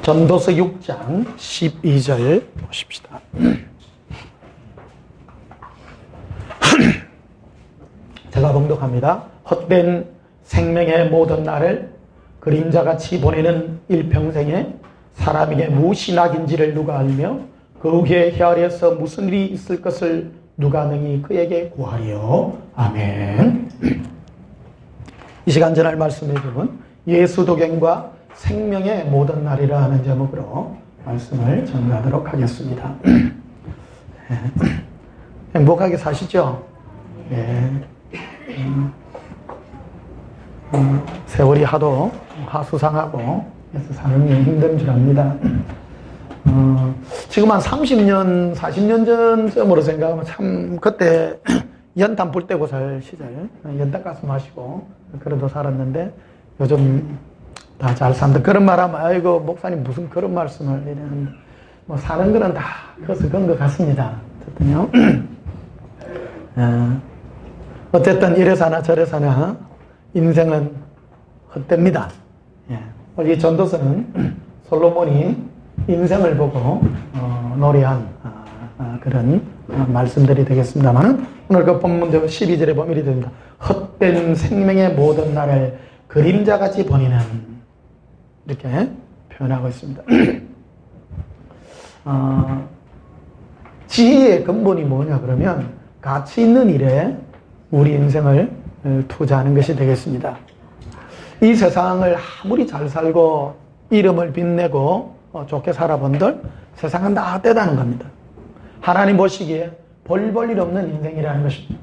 전도서 6장 12절 보십시다. 제가 봉독합니다. 헛된 생명의 모든 날을 그림자같이 보내는 일평생에 사람에게 무엇이 낙인지를 누가 알며 그 후에 혈에서 무슨 일이 있을 것을 누가 능히 그에게 구하리요. 아멘. 이 시간 전할 말씀의 부분 예수도경과 생명의 모든 날이라 하는 제목으로 말씀을 전하도록 하겠습니다. 행복하게 사시죠? 네. 세월이 하도 하수상하고 그래서 사는 게 힘든 줄 압니다. 지금 한 30년, 40년 전쯤으로 생각하면 참 그때 연탄 불 떼고 살 시절 연탄 가스 마시고 그래도 살았는데 요즘 다 잘 산다. 그런 말 하면 아이고 목사님 무슨 그런 말씀을 이러는데 뭐 사는 거는 다 그래서 그런 것 같습니다. 어쨌든 이래서나 저래서나 인생은 헛됩니다. 이 전도서는 솔로몬이 인생을 보고 노래한 그런 말씀들이 되겠습니다만 오늘 그 본문대로 12절에 보면 이렇게 됩니다. 헛된 생명의 모든 날을 그림자같이 보내는 이렇게 표현하고 있습니다. 지혜의 근본이 뭐냐 그러면 가치 있는 일에 우리 인생을 투자하는 것이 되겠습니다. 이 세상을 아무리 잘 살고 이름을 빛내고 좋게 살아본들 세상은 다 헛되다는 겁니다. 하나님 보시기에 별 볼 일 없는 인생이라는 것입니다.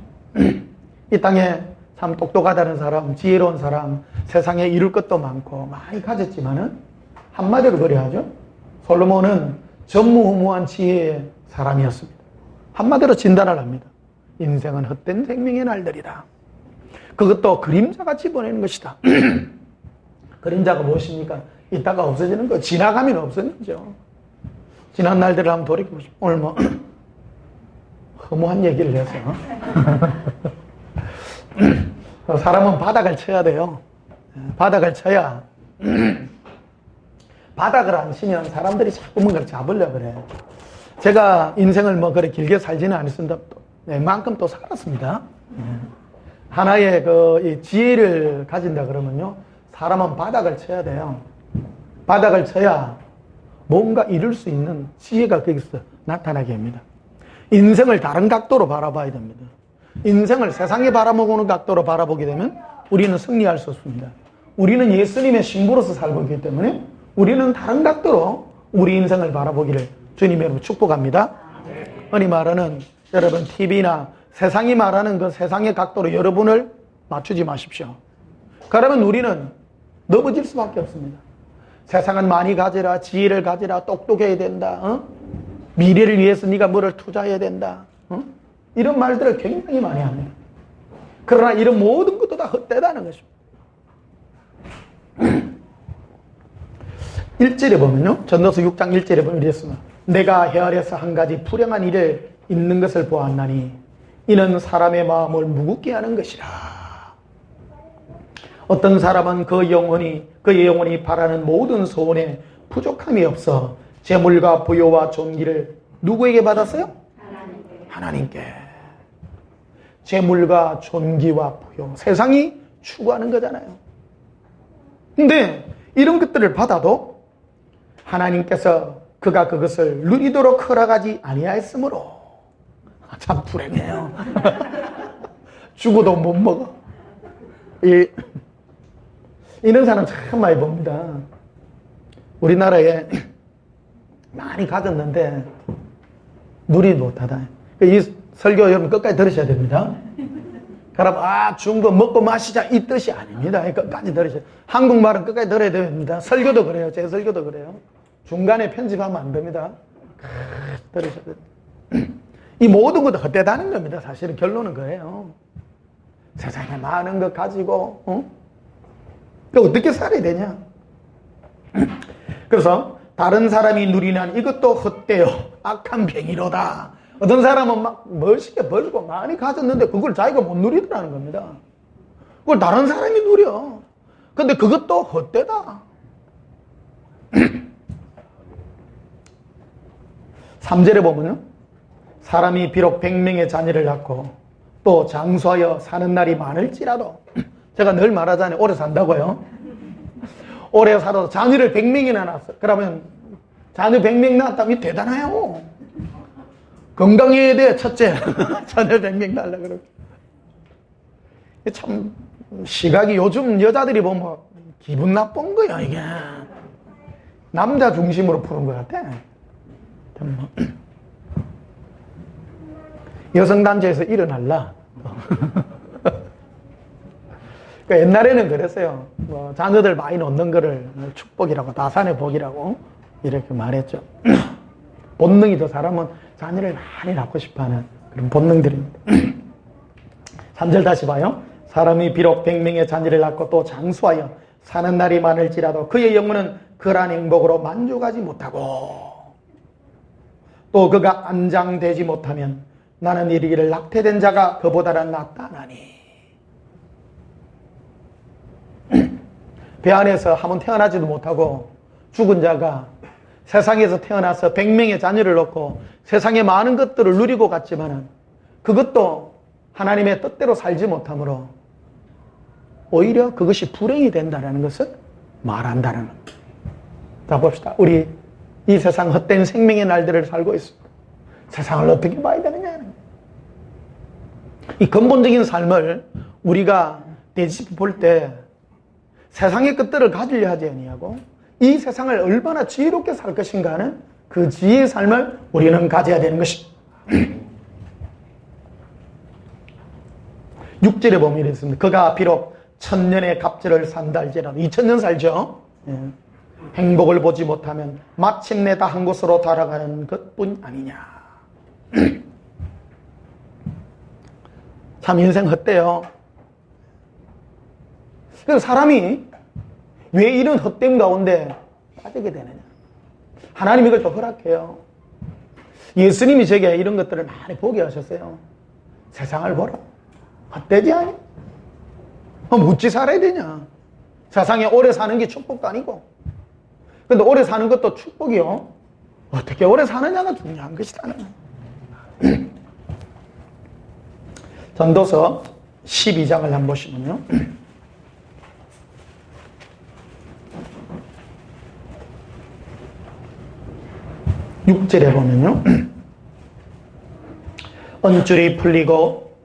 이 땅에 참 똑똑하다는 사람, 지혜로운 사람, 세상에 이룰 것도 많고 많이 가졌지만은 한마디로 그래야죠. 솔로몬은 전무후무한 지혜의 사람이었습니다. 한마디로 진단을 합니다. 인생은 헛된 생명의 날들이다. 그것도 그림자같이 보내는 것이다. 그림자가 무엇입니까? 이따가 없어지는 거. 지나가면 없어지는 거죠. 지난 날들을 한번 돌이켜보십시오. 오늘 뭐 허무한 얘기를 해서 사람은 바닥을 쳐야 돼요. 바닥을 쳐야 바닥을 안 치면 사람들이 자꾸 뭔가를 잡으려고 그래. 제가 인생을 뭐 그렇게 길게 살지는 않았습니다. 웬만큼 또 살았습니다. 하나의 이 지혜를 가진다 그러면요. 사람은 바닥을 쳐야 돼요. 바닥을 쳐야 뭔가 이룰 수 있는 지혜가 거기서 나타나게 합니다. 인생을 다른 각도로 바라봐야 됩니다. 인생을 세상에 바라보는 각도로 바라보게 되면 우리는 승리할 수 없습니다. 우리는 예수님의 신부로서 살고 있기 때문에 우리는 다른 각도로 우리 인생을 바라보기를 주님 여러분 축복합니다. 흔히 말하는 여러분 TV나 세상이 말하는 그 세상의 각도로 여러분을 맞추지 마십시오. 그러면 우리는 넘어질 수밖에 없습니다. 세상은 많이 가지라, 지혜를 가지라, 똑똑해야 된다. 미래를 위해서 네가 뭐를 투자해야 된다. 이런 말들을 굉장히 많이 합니다. 그러나 이런 모든 것도 다 헛되다는 것입니다. 1절에 보면요. 전도서 6장 1절에 보면 이랬습니다. 내가 헤아려서 한 가지 불행한 일을 있는 것을 보았나니 이는 사람의 마음을 무겁게 하는 것이라. 어떤 사람은 그의 영혼이 바라는 모든 소원에 부족함이 없어 재물과 부요와 존귀를 누구에게 받았어요? 하나님께. 재물과 존귀와 부요. 세상이 추구하는 거잖아요. 근데 이런 것들을 받아도 하나님께서 그가 그것을 누리도록 허락하지 아니하였으므로 참 불행해요. 죽어도 못 먹어. 이런 사람 참 많이 봅니다. 우리나라에 많이 가졌는데 누리지 못하다. 이 설교 여러분 끝까지 들으셔야 됩니다. 그럼 좋은 거 먹고 마시자 이 뜻이 아닙니다. 끝까지 들으셔야 돼요. 한국말은 끝까지 들어야 됩니다. 설교도 그래요. 제 설교도 그래요. 중간에 편집하면 안 됩니다. 들으셔야 돼요. 이 모든 것도 헛되다는 겁니다. 사실은 결론은 그래요. 세상에 많은 것 가지고 어떻게 살아야 되냐. 그래서 다른 사람이 누리는 이것도 헛되요 악한 병이로다. 어떤 사람은 막 멋있게 벌고 많이 가졌는데 그걸 자기가 못 누리더라는 겁니다. 그걸 다른 사람이 누려. 근데 그것도 헛되다. 3절에 보면요. 사람이 비록 100명의 자녀를 낳고 또 장수하여 사는 날이 많을지라도, 제가 늘 말하잖아요. 오래 산다고요. 오래 살아도 자녀를 100명이나 낳았어. 그러면 자녀 100명 낳았다면 대단해요. 건강해야 돼, 첫째. 자녀 100명 낳으려 그러고. 참 시각이 요즘 여자들이 보면 기분 나쁜 거야, 이게. 남자 중심으로 푸는 것 같아. 여성단체에서 일어날라. 그러니까 옛날에는 그랬어요. 뭐 자녀들 많이 놓는 거를 축복이라고, 다산의 복이라고 이렇게 말했죠. 본능이 사람은 자녀를 많이 낳고 싶어하는 그런 본능들입니다. 3절 다시 봐요. 사람이 비록 100명의 자녀를 낳고 또 장수하여 사는 날이 많을지라도 그의 영혼은 그러한 행복으로 만족하지 못하고, 또 그가 안장되지 못하면 나는 이르기를 낙태된 자가 그보다는 낫다 하나니. 배 안에서 한번 태어나지도 못하고 죽은 자가 세상에서 태어나서 100명의 자녀를 낳고 세상의 많은 것들을 누리고 갔지만은 그것도 하나님의 뜻대로 살지 못하므로 오히려 그것이 불행이 된다는 것을 말한다는 겁니다. 자, 봅시다. 우리 이 세상 헛된 생명의 날들을 살고 있습니다. 세상을 어떻게 봐야 되느냐. 이 근본적인 삶을 우리가 되짚어 볼 때 세상의 것들을 가지려 하지 아니하고 이 세상을 얼마나 지혜롭게 살 것인가 하는 그 지혜의 삶을 우리는 가져야 되는 것입니다. 6절에 보면 이랬습니다. 그가 비록 1000년의 갑절을 산다 할지라도, 2000년 살죠. 예. 행복을 보지 못하면 마침내 다 한 곳으로 돌아가는 것뿐 아니냐. 참 인생 헛되요. 그래서 사람이 왜 이런 헛됨 가운데 빠지게 되느냐. 하나님이 이걸 좀 허락해요. 예수님이 제게 이런 것들을 많이 보게 하셨어요. 세상을 보라. 헛되지 않니? 어찌 살아야 되냐. 세상에 오래 사는 게 축복도 아니고. 근데 오래 사는 것도 축복이요. 어떻게 오래 사느냐가 중요한 것이다. 전도서 12장을 한번 보시면요. 6절에 보면요. 언줄이 풀리고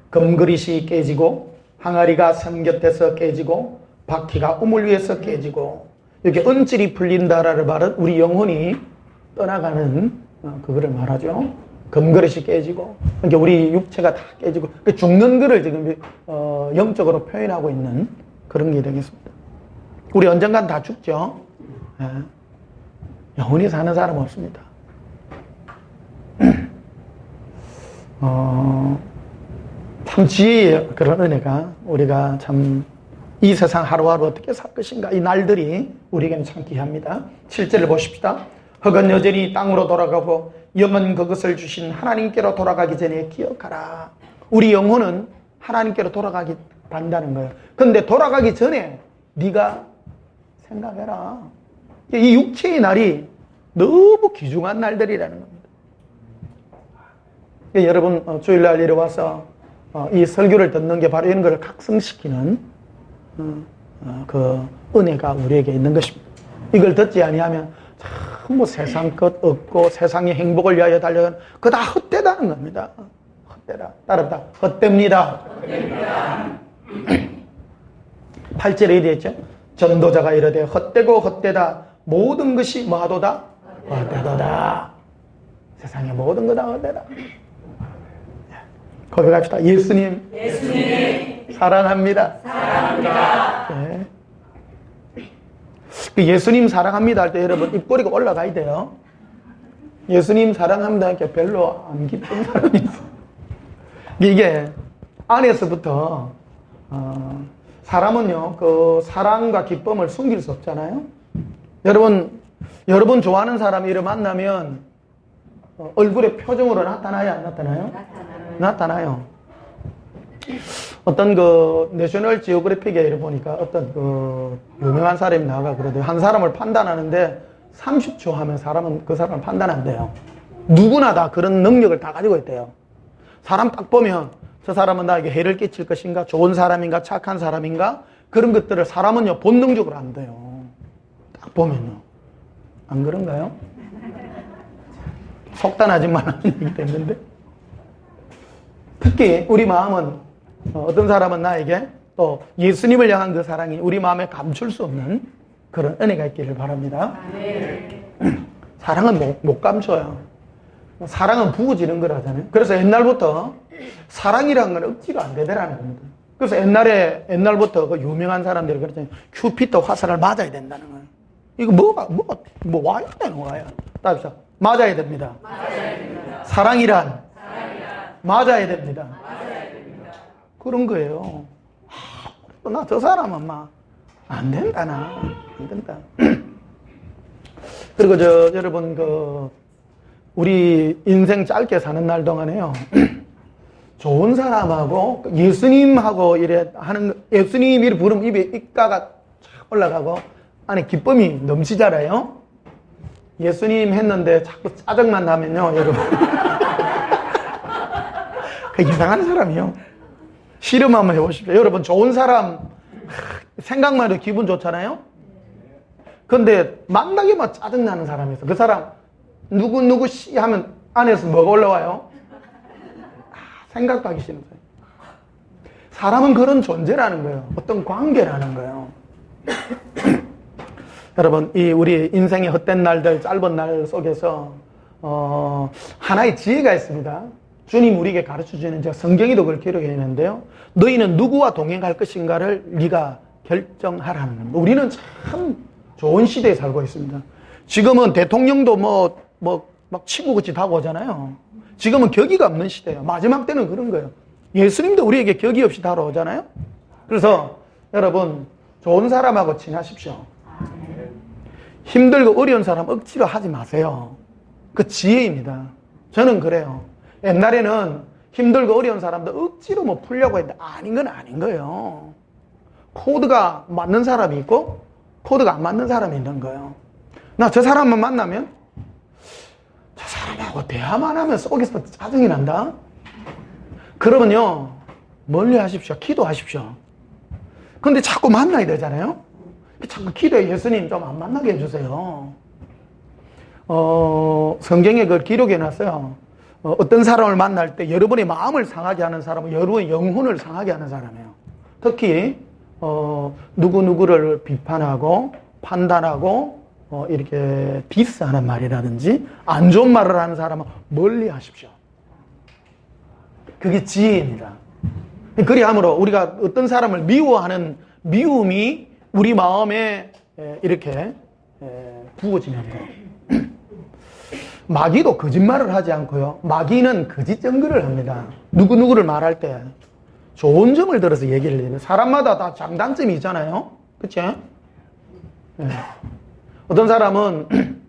금그릇이 깨지고 항아리가 선 곁에서 깨지고 바퀴가 우물 위에서 깨지고, 이렇게 언줄이 풀린다라는 말은 우리 영혼이 떠나가는 그거를 말하죠. 금그릇이 깨지고, 그러니까 우리 육체가 다 깨지고 죽는 거를 지금 영적으로 표현하고 있는 그런 게 되겠습니다. 우리 언젠간 다 죽죠. 예. 영원히 사는 사람 없습니다. 참 지혜의 그런 은혜가 우리가 참 이 세상 하루하루 어떻게 살 것인가, 이 날들이 우리에게는 참 귀합니다. 7절을 보십시다. 흙은 여전히 땅으로 돌아가고 영은 그것을 주신 하나님께로 돌아가기 전에 기억하라. 우리 영혼은 하나님께로 돌아가기 한다는 거예요. 근데 돌아가기 전에 네가 생각해라. 이 육체의 날이 너무 귀중한 날들이라는 겁니다. 여러분 주일날 이리 와서 이 설교를 듣는 게 바로 이런 것을 각성시키는 그 은혜가 우리에게 있는 것입니다. 이걸 듣지 아니하면 전부 세상 것 없고 세상의 행복을 위하여 달려가는 그거 다 헛되다는 겁니다. 헛되다. 따릅니다. 헛됩니다. 8절에 이래 있죠. 전도자가 이르되 헛되고 헛되다 모든 것이 뭐하도다? 헛되도다. 세상의 모든 거 다 헛되다. 고백합시다. 예수님 사랑합니다. 네. 예수님 사랑합니다 할 때 여러분 입꼬리가 올라가야 돼요. 예수님 사랑합니다 하니까 별로 안 기쁜 사람이 있어. 이게 안에서부터 사람은요 그 사랑과 기쁨을 숨길 수 없잖아요. 여러분 좋아하는 사람이 이를 만나면 얼굴의 표정으로 나타나요, 안 나타나요? 나타나요. 어떤 그 내셔널 지오그래픽에 보니까 어떤 그 유명한 사람이 나가 그러대요. 한 사람을 판단하는데 30초 하면 그 사람을 판단한대요. 누구나 다 그런 능력을 다 가지고 있대요. 사람 딱 보면 저 사람은 나에게 해를 끼칠 것인가, 좋은 사람인가, 착한 사람인가, 그런 것들을 사람은요 본능적으로 안돼요. 딱 보면요. 안 그런가요? 속단하지만 하는 얘기도 있는데, 특히 우리 마음은 어떤 사람은 나에게 또 예수님을 향한 그 사랑이 우리 마음에 감출 수 없는 그런 은혜가 있기를 바랍니다. 사랑은 못 감춰요. 사랑은 부어지는 거라잖아요. 그래서 옛날부터 사랑이라는 건 억지로 안 되더라는 겁니다. 그래서 옛날부터 그 유명한 사람들이 그랬잖아요. 큐피트 화살을 맞아야 된다는 거예요. 이거 뭐 와야 되는 거야. 따라서 맞아야 됩니다. 사랑이란 맞아야 됩니다. 그런 거예요. 나 저 사람은 막 안 된다, 안 된다. 그리고 여러분 우리 인생 짧게 사는 날 동안에요. 좋은 사람하고 예수님하고 이래 예수님 이래 부르면 입에 입가가 쫙 올라가고 안에 기쁨이 넘치잖아요. 예수님 했는데 자꾸 짜증만 나면요, 여러분. 그 이상한 사람이요. 실험 한번 해보십시오. 여러분, 좋은 사람 생각만 해도 기분 좋잖아요. 근데 만나기만 짜증나는 사람이 있어. 그 사람 누구 씨 하면 안에서 뭐가 올라와요? 생각도 하기 싫은 거예요. 사람은 그런 존재라는 거예요. 어떤 관계라는 거예요. 여러분, 우리 인생의 헛된 날들, 짧은 날 속에서 하나의 지혜가 있습니다. 주님 우리에게 가르쳐주는 성경에도 그걸 기록해 있는데요. 너희는 누구와 동행할 것인가를 네가 결정하라는 겁니다. 우리는 참 좋은 시대에 살고 있습니다. 지금은 대통령도 막 친구같이 다가오잖아요. 지금은 격의가 없는 시대예요. 마지막 때는 그런 거예요. 예수님도 우리에게 격의 없이 다가오잖아요. 그래서 여러분, 좋은 사람하고 친하십시오. 힘들고 어려운 사람 억지로 하지 마세요. 그 지혜입니다. 저는 그래요. 옛날에는 힘들고 어려운 사람들 억지로 풀려고 했는데 아닌 건 아닌 거예요. 코드가 맞는 사람이 있고 코드가 안 맞는 사람이 있는 거예요. 나 저 사람만 만나면 저 사람하고 대화만 하면 속에서 짜증이 난다. 그러면요, 멀리 하십시오. 기도하십시오. 근데 자꾸 만나야 되잖아요. 자꾸 기도해. 예수님 좀 안 만나게 해주세요. 성경에 그걸 기록해 놨어요. 어떤 사람을 만날 때 여러분의 마음을 상하게 하는 사람은 여러분의 영혼을 상하게 하는 사람이에요. 특히 누구누구를 비판하고 판단하고 이렇게 디스하는 말이라든지 안 좋은 말을 하는 사람은 멀리 하십시오. 그게 지혜입니다. 그리함으로 우리가 어떤 사람을 미워하는 미움이 우리 마음에 이렇게 부어지는 거예요. 마귀도 거짓말을 하지 않고요. 마귀는 거짓 증거를 합니다. 누구누구를 말할 때 좋은 점을 들어서 얘기를 해요. 사람마다 다 장단점이 있잖아요. 그치? 네. 어떤 사람은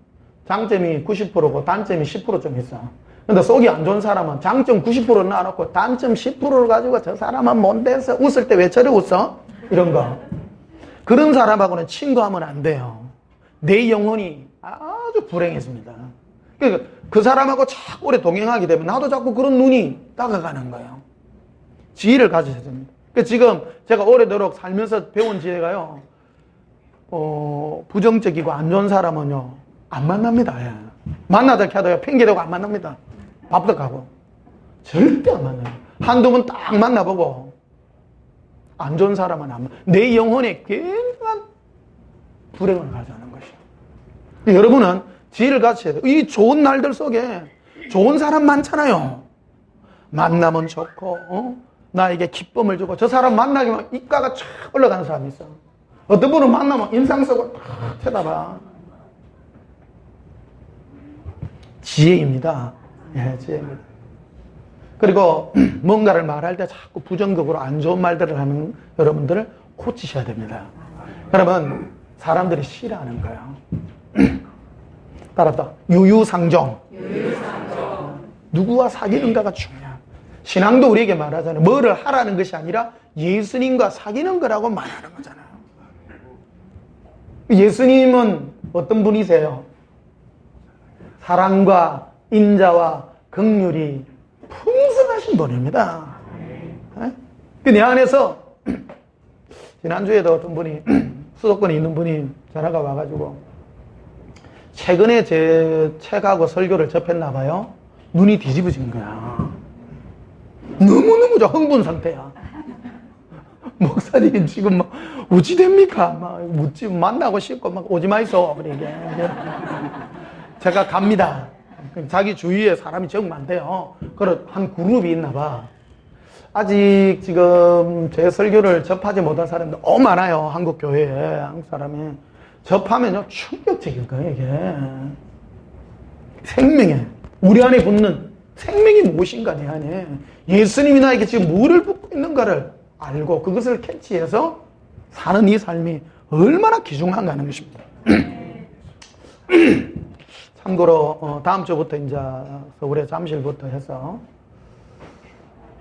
장점이 90%고 단점이 10% 좀 있어. 근데 속이 안 좋은 사람은 장점 90%를 놔놓고 단점 10%를 가지고 저 사람은 뭔데서 웃을 때 왜 저래 웃어? 이런 거. 그런 사람하고는 친구하면 안 돼요. 내 영혼이 아주 불행해집니다. 그러니까 그 사람하고 자꾸 오래 동행하게 되면 나도 자꾸 그런 눈이 다가가는 거예요. 지혜를 가지셔야 됩니다. 그러니까 지금 제가 오래도록 살면서 배운 지혜가요, 부정적이고 안 좋은 사람은요, 안 만납니다. 예. 만나자 해도요, 핑계대고 안 만납니다. 밥도 가고. 절대 안 만나요. 한두 번 딱 만나보고, 안 좋은 사람은 안 만나요. 내 영혼에 굉장한 불행을 가져오는 것이요. 여러분은 지혜를 가지셔야 돼요. 이 좋은 날들 속에 좋은 사람 많잖아요. 만나면 좋고, 나에게 기쁨을 주고, 저 사람 만나기만 입가가 쫙 올라가는 사람이 있어. 어떤 분은 만나면 인상 쓰고 탁 쳐다봐. 지혜입니다. 예, 지혜입니다. 그리고 뭔가를 말할 때 자꾸 부정적으로 안 좋은 말들을 하는 여러분들을 고치셔야 됩니다. 그러면 사람들이 싫어하는 거예요. 따라서 유유상종. 누구와 사귀는가가 중요해요. 신앙도 우리에게 말하잖아요. 뭐를 하라는 것이 아니라 예수님과 사귀는 거라고 말하는 거잖아요. 예수님은 어떤 분이세요? 사랑과 인자와 긍휼이 풍성하신 분입니다. 내 안에서 지난주에도 어떤 분이 수도권에 있는 분이 전화가 와가지고 최근에 제 책하고 설교를 접했나 봐요. 눈이 뒤집어진 거야. 너무너무 흥분 상태야. 목사님 지금 막 어찌됩니까? 막 묻지 만나고 싶고 막 오지 마이소. 그러게. 제가 갑니다. 자기 주위에 사람이 정 많대요. 그런 한 그룹이 있나 봐. 아직 지금 제 설교를 접하지 못한 사람들 너무 많아요. 한국 교회에. 한국 사람이. 접하면요, 충격적인 거예요, 이게. 생명에, 우리 안에 붙는 생명이 무엇인가, 내 안에. 예수님이 나에게 지금 뭐를 붓고 있는가를 알고 그것을 캐치해서 사는 이 삶이 얼마나 귀중한가 하는 것입니다. 참고로, 다음 주부터 이제 서울의 잠실부터 해서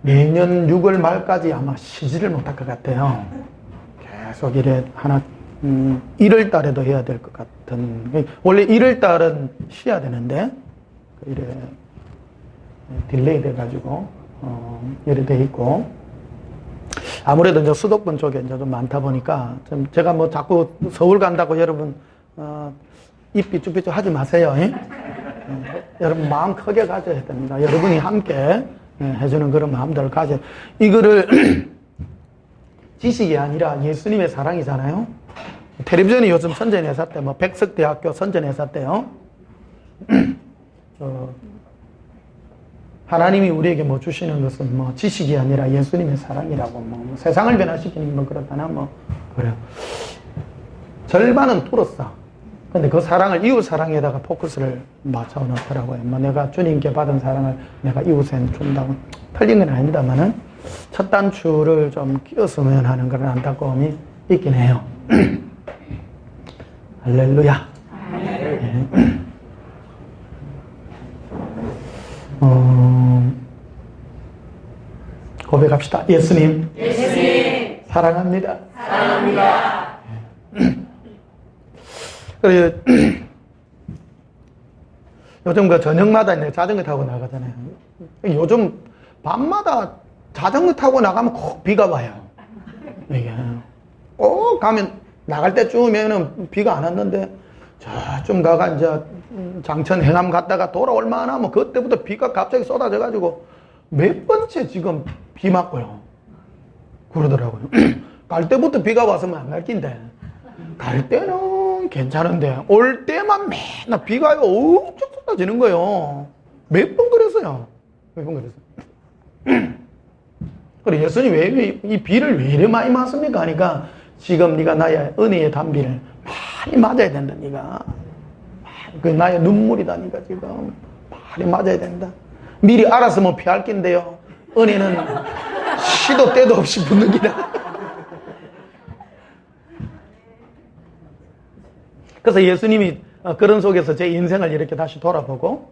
내년 6월 말까지 아마 쉬지를 못할 것 같아요. 계속 이래 하나 1월 달에도 해야 될 것 같은. 원래 1월 달은 쉬어야 되는데 이래 딜레이 돼가지고 이래 돼 있고, 아무래도 이제 수도권 쪽에 이제 좀 많다 보니까 좀 제가 뭐 자꾸 서울 간다고 여러분 입 삐쭉삐쭉 하지 마세요. 여러분 마음 크게 가져야 됩니다. 여러분이 함께 해주는 그런 마음들을 가져. 이거를 지식이 아니라 예수님의 사랑이잖아요. 텔레비전이 요즘 선전회사 때, 뭐 백석대학교 선전회사 때요. 하나님이 우리에게 뭐 주시는 것은 뭐 지식이 아니라 예수님의 사랑이라고, 뭐 세상을 변화시키는 뭐 그렇다나 뭐 그래요. 절반은 뚫었어. 근데 그 사랑을 이웃 사랑에다가 포커스를 맞춰 놓더라고요. 뭐 내가 주님께 받은 사랑을 내가 이웃에 준다고 틀린 건 아닙니다만은 첫 단추를 좀 끼웠으면 하는 그런 안타까움이 있긴 해요. 할렐루야. 네. 고백합시다. 예수님. 사랑합니다. 그래, 요즘 그 저녁마다 자전거 타고 나가잖아요. 요즘 밤마다 자전거 타고 나가면 꼭 비가 와요. 이게 꼭 가면 나갈 때쯤이면은 비가 안 왔는데 저좀 가가 이제 장천 해남 갔다가 돌아올 만하면 그때부터 비가 갑자기 쏟아져가지고 몇 번째 지금 비 맞고요. 그러더라고요. 갈 때부터 비가 왔으면 안 갈 낀데 갈 때는 괜찮은데 올 때만 맨날 비가 엄청 쏟아지는 거예요. 몇 번 그랬어요. 몇 번 그랬어요. 그래, 예수님 왜 이 비를 왜 이렇게 많이 맞습니까? 하니까 지금 네가 나의 은혜의 단비를 많이 맞아야 된다. 네가 그 나의 눈물이다. 네가 지금 많이 맞아야 된다. 미리 알았으면 피할 낀데요. 은혜는 시도 때도 없이 붙는 기다. 그래서 예수님이 그런 속에서 제 인생을 이렇게 다시 돌아보고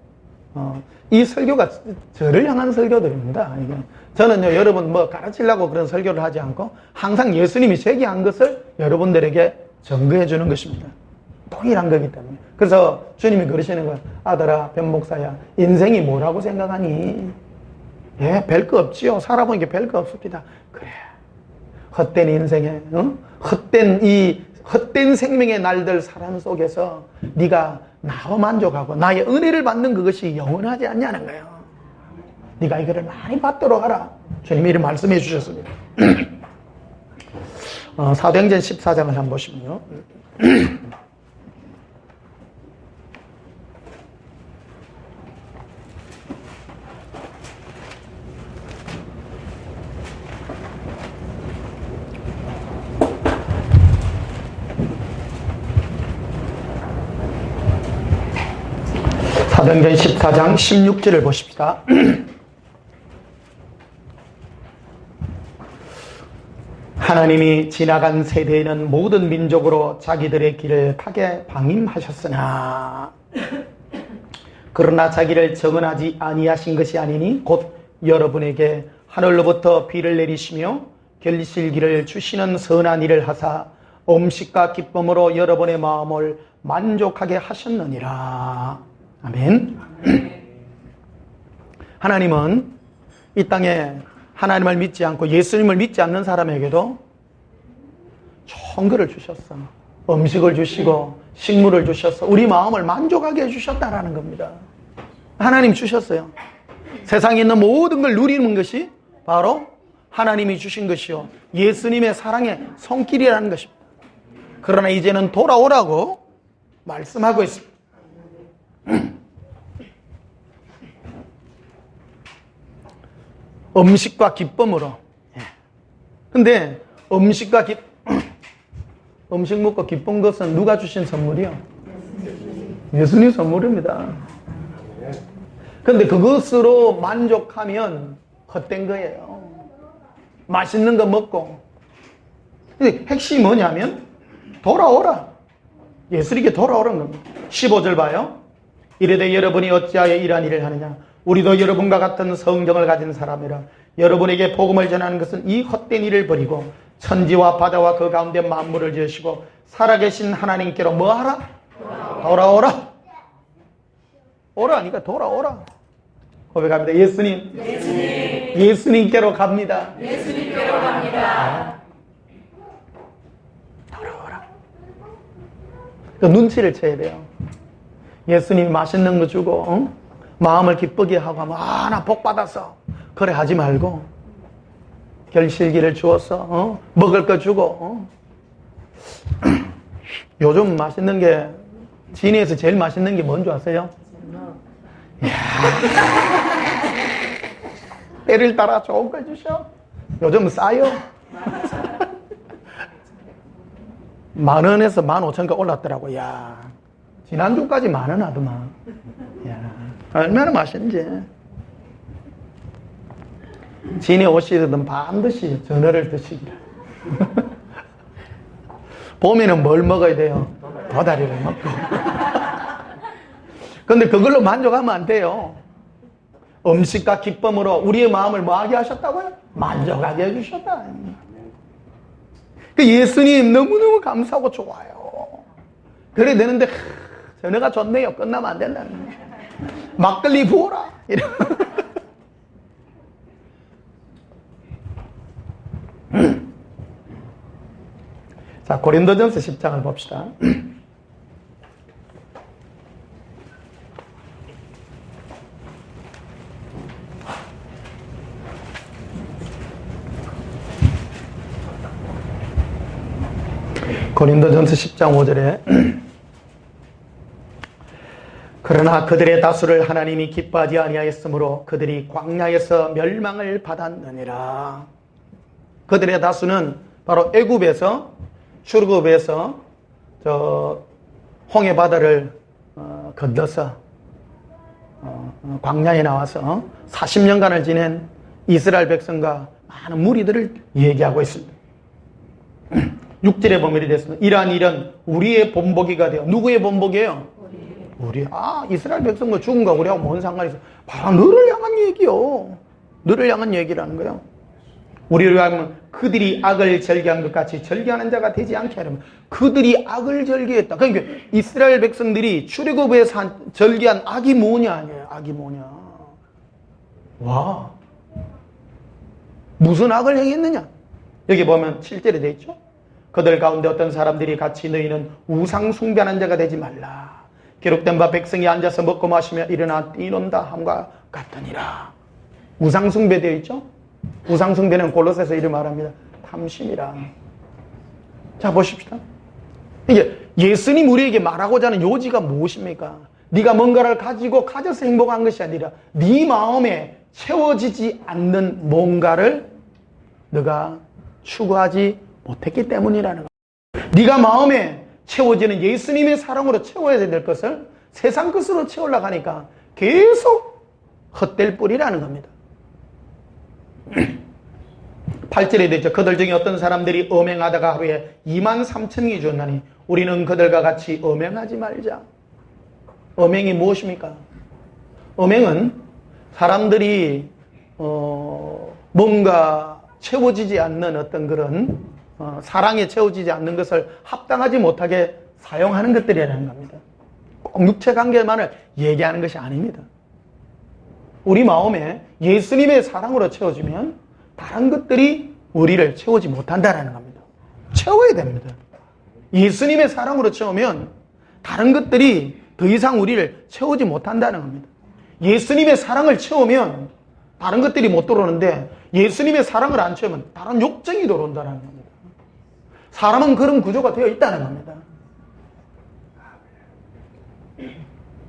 이 설교가 저를 향한 설교들입니다. 이게. 저는요, 여러분 뭐 가르치려고 그런 설교를 하지 않고 항상 예수님이 제기한 것을 여러분들에게 증거해 주는 것입니다. 동일한 거기 때문에. 그래서 주님이 그러시는 거예요. 아들아, 변목사야, 인생이 뭐라고 생각하니? 예, 별거 없지요. 살아보니까 별거 없습니다. 그래. 헛된 인생에, 헛된 생명의 날들 사람 속에서 네가 나와 만족하고 나의 은혜를 받는 그것이 영원하지 않냐는 거예요. 네가 이거를 많이 받도록 하라. 주님이 이렇게 말씀해 주셨습니다. 사도행전 14장을 한번 보시면요. 사도행전 14장 16절을 보십시다. 하나님이 지나간 세대에는 모든 민족으로 자기들의 길을 가게 방임하셨으나 그러나 자기를 정언하지 아니하신 것이 아니니 곧 여러분에게 하늘로부터 비를 내리시며 결실기를 주시는 선한 일을 하사 음식과 기쁨으로 여러분의 마음을 만족하게 하셨느니라. 아멘. 하나님은 이 땅에 하나님을 믿지 않고 예수님을 믿지 않는 사람에게도 좋은 것을 주셨어. 음식을 주시고 식물을 주셔서 우리 마음을 만족하게 해주셨다라는 겁니다. 하나님 주셨어요. 세상에 있는 모든 걸 누리는 것이 바로 하나님이 주신 것이요 예수님의 사랑의 손길이라는 것입니다. 그러나 이제는 돌아오라고 말씀하고 있습니다. 음식과 기쁨으로. 근데 음식 먹고 기쁜 것은 누가 주신 선물이요? 예수님 선물입니다. 근데 그것으로 만족하면 헛된 거예요. 맛있는 거 먹고. 근데 핵심이 뭐냐면 돌아오라. 예수님께 돌아오라는 겁니다. 15절 봐요. 이르되 여러분이 어찌하여 이러한 일을 하느냐. 우리도 여러분과 같은 성경을 가진 사람이라. 여러분에게 복음을 전하는 것은 이 헛된 일을 버리고 천지와 바다와 그 가운데 만물을 지으시고 살아계신 하나님께로 뭐하라? 돌아오라. 오라니까 돌아오라. 고백합니다. 예수님께로 갑니다. 돌아오라. 그 눈치를 채야 돼요. 예수님이 맛있는 거 주고 마음을 기쁘게 하고 하면 나 복 받았어. 그래 하지 말고 결실기를 주었어. 먹을 거 주고. 요즘 맛있는 게 진해에서 제일 맛있는 게 뭔지 아세요? 이야. 때를 따라 좋은 거 주셔. 요즘 싸요. 10,000원에서 15,000원 올랐더라고. 야, 지난주까지 10,000원 하더만. 야, 얼마나 맛있는지. 진해 오시든 반드시 전어를 드시기를. 봄에는 뭘 먹어야 돼요? 도다리를 먹고. 근데 그걸로 만족하면 안 돼요. 음식과 기쁨으로 우리의 마음을 뭐하게 하셨다고요? 만족하게 해주셨다. 그 예수님 너무너무 감사하고 좋아요. 그래 되는데 전어가 좋네요. 끝나면 안 된다는 거예요. 막걸리 부어라. 자, 고린도전서 10장을 봅시다. 고린도전서 10장 5절에 그러나 그들의 다수를 하나님이 기뻐하지 아니하였으므로 그들이 광야에서 멸망을 받았느니라. 그들의 다수는 바로 애굽에서 출애굽에서 홍해 바다를 건너서 광야에 나와서 40년간을 지낸 이스라엘 백성과 많은 무리들을 얘기하고 있습니다. 6절에 보면 이랬습니다. 이러한 일은 우리의 본보기가 되어. 누구의 본보기예요? 우리. 이스라엘 백성과 죽은 거 우리하고 뭔 상관이 있어? 바로 너를 향한 얘기요. 너를 향한 얘기라는 거예요. 우리를 하면 그들이 악을 절개한 것 같이 절개하는 자가 되지 않게 하려면 그들이 악을 절개했다. 그러니까 이스라엘 백성들이 출애굽에서 절개한 악이 뭐냐 아니에요. 악이 뭐냐. 와. 무슨 악을 행했느냐. 여기 보면 7절에 되어 있죠. 그들 가운데 어떤 사람들이 같이 너희는 우상 숭배하는 자가 되지 말라. 기록된 바 백성이 앉아서 먹고 마시며 일어나 뛰논다 함과 같으니라. 우상 숭배되어 있죠. 우상 숭배는 골로새서 이를 말합니다. 탐심이라. 자, 보십시다. 이게 예수님 우리에게 말하고자 하는 요지가 무엇입니까? 네가 뭔가를 가져서 행복한 것이 아니라 네 마음에 채워지지 않는 뭔가를 네가 추구하지 못했기 때문이라는 거예요. 네가 마음에 채워지는 예수님의 사랑으로 채워야 될 것을 세상 것으로 채우려고 하니까 계속 헛될 뿐이라는 겁니다. 8절에 되죠. 그들 중에 어떤 사람들이 음행하다가 하루에 23,000명이 죽었나니 우리는 그들과 같이 음행하지 말자. 음행이 무엇입니까? 음행은 사람들이 뭔가 채워지지 않는 어떤 그런 사랑에 채워지지 않는 것을 합당하지 못하게 사용하는 것들이라는 겁니다. 꼭 육체관계만을 얘기하는 것이 아닙니다. 우리 마음에 예수님의 사랑으로 채워지면 다른 것들이 우리를 채우지 못한다는 겁니다. 채워야 됩니다. 예수님의 사랑으로 채우면 다른 것들이 더 이상 우리를 채우지 못한다는 겁니다. 예수님의 사랑을 채우면 다른 것들이 못 들어오는데 예수님의 사랑을 안 채우면 다른 욕정이 들어온다는 겁니다. 사람은 그런 구조가 되어 있다는 겁니다.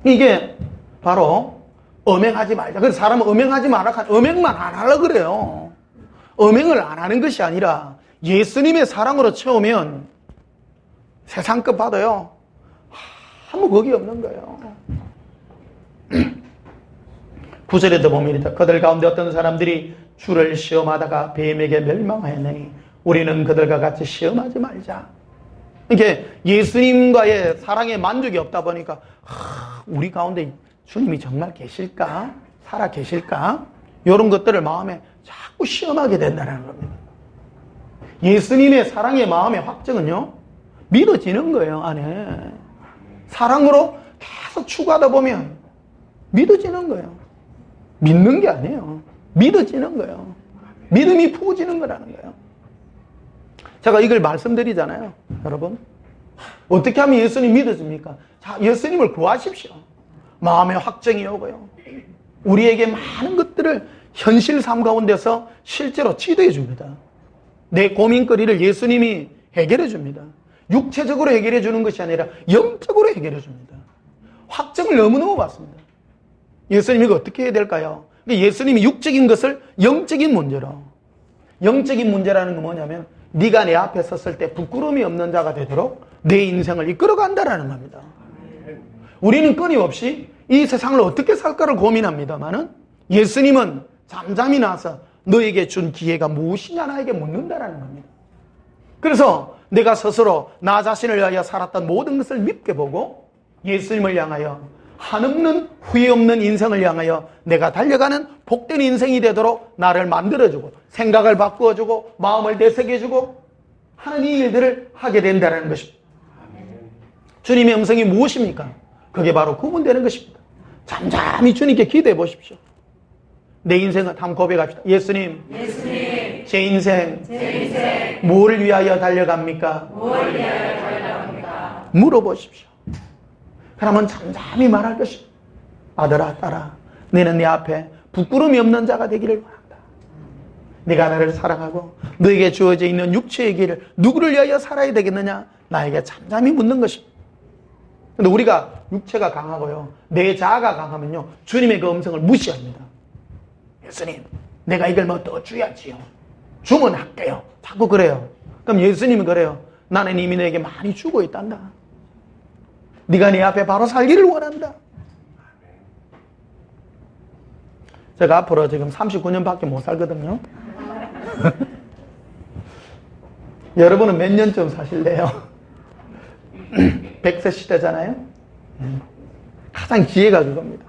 이게 바로 음행하지 말자. 그래서 사람은 음행하지 마라. 음행만 안 하려고 그래요. 음행을 안 하는 것이 아니라 예수님의 사랑으로 채우면 세상 것 받아요. 아무 거기 없는 거예요. 9절에도 보면 그들 가운데 어떤 사람들이 주를 시험하다가 뱀에게 멸망하였느니 우리는 그들과 같이 시험하지 말자. 이게 예수님과의 사랑에 만족이 없다 보니까 우리 가운데 주님이 정말 계실까? 살아 계실까? 이런 것들을 마음에 자꾸 시험하게 된다는 겁니다. 예수님의 사랑의 마음의 확증은요, 믿어지는 거예요, 안에. 사랑으로 계속 추구하다 보면 믿어지는 거예요. 믿는 게 아니에요. 믿어지는 거예요. 믿음이 부어지는 거라는 거예요. 제가 이걸 말씀드리잖아요, 여러분. 어떻게 하면 예수님 믿어집니까? 자, 예수님을 구하십시오. 마음의 확정이 오고요. 우리에게 많은 것들을 현실 삶 가운데서 실제로 지도해 줍니다. 내 고민거리를 예수님이 해결해 줍니다. 육체적으로 해결해 주는 것이 아니라 영적으로 해결해 줍니다. 확정을 너무너무 받습니다. 예수님이 이거 어떻게 해야 될까요? 예수님이 육적인 것을 영적인 문제로. 영적인 문제라는 건 뭐냐면 네가 내 앞에 섰을 때 부끄러움이 없는 자가 되도록 내 인생을 이끌어간다라는 겁니다. 우리는 끊임없이 이 세상을 어떻게 살까를 고민합니다만은 예수님은 잠잠히 나서 너에게 준 기회가 무엇이냐 나에게 묻는다라는 겁니다. 그래서 내가 스스로 나 자신을 위하여 살았던 모든 것을 밉게 보고 예수님을 향하여 한없는 후회 없는 인생을 향하여 내가 달려가는 복된 인생이 되도록 나를 만들어주고 생각을 바꾸어주고 마음을 되새겨주고 하는 이 일들을 하게 된다는 것입니다. 주님의 음성이 무엇입니까? 그게 바로 구분되는 것입니다. 잠잠히 주님께 기도해 보십시오. 내 인생을 한번 고백합시다. 예수님, 제 인생 무엇을 위하여 달려갑니까? 물어보십시오. 그러면 잠잠히 말할 것입니다. 아들아, 딸아, 너는 내 앞에 부끄러움이 없는 자가 되기를 바란다. 네가 나를 사랑하고 너에게 주어져 있는 육체의 길을 누구를 위하여 살아야 되겠느냐? 나에게 잠잠히 묻는 것입니다. 근데 우리가 육체가 강하고요, 내 자아가 강하면요, 주님의 그 음성을 무시합니다. 예수님, 내가 이걸 뭐 더 줘야지요. 주면 할게요. 자꾸 그래요. 그럼 예수님은 그래요. 나는 이미 너에게 많이 주고 있단다. 네가 네 앞에 바로 살기를 원한다. 제가 앞으로 지금 39년밖에 못 살거든요. 여러분은 몇 년쯤 사실래요? 100세 시대잖아요. 가장 기회가 그겁니다.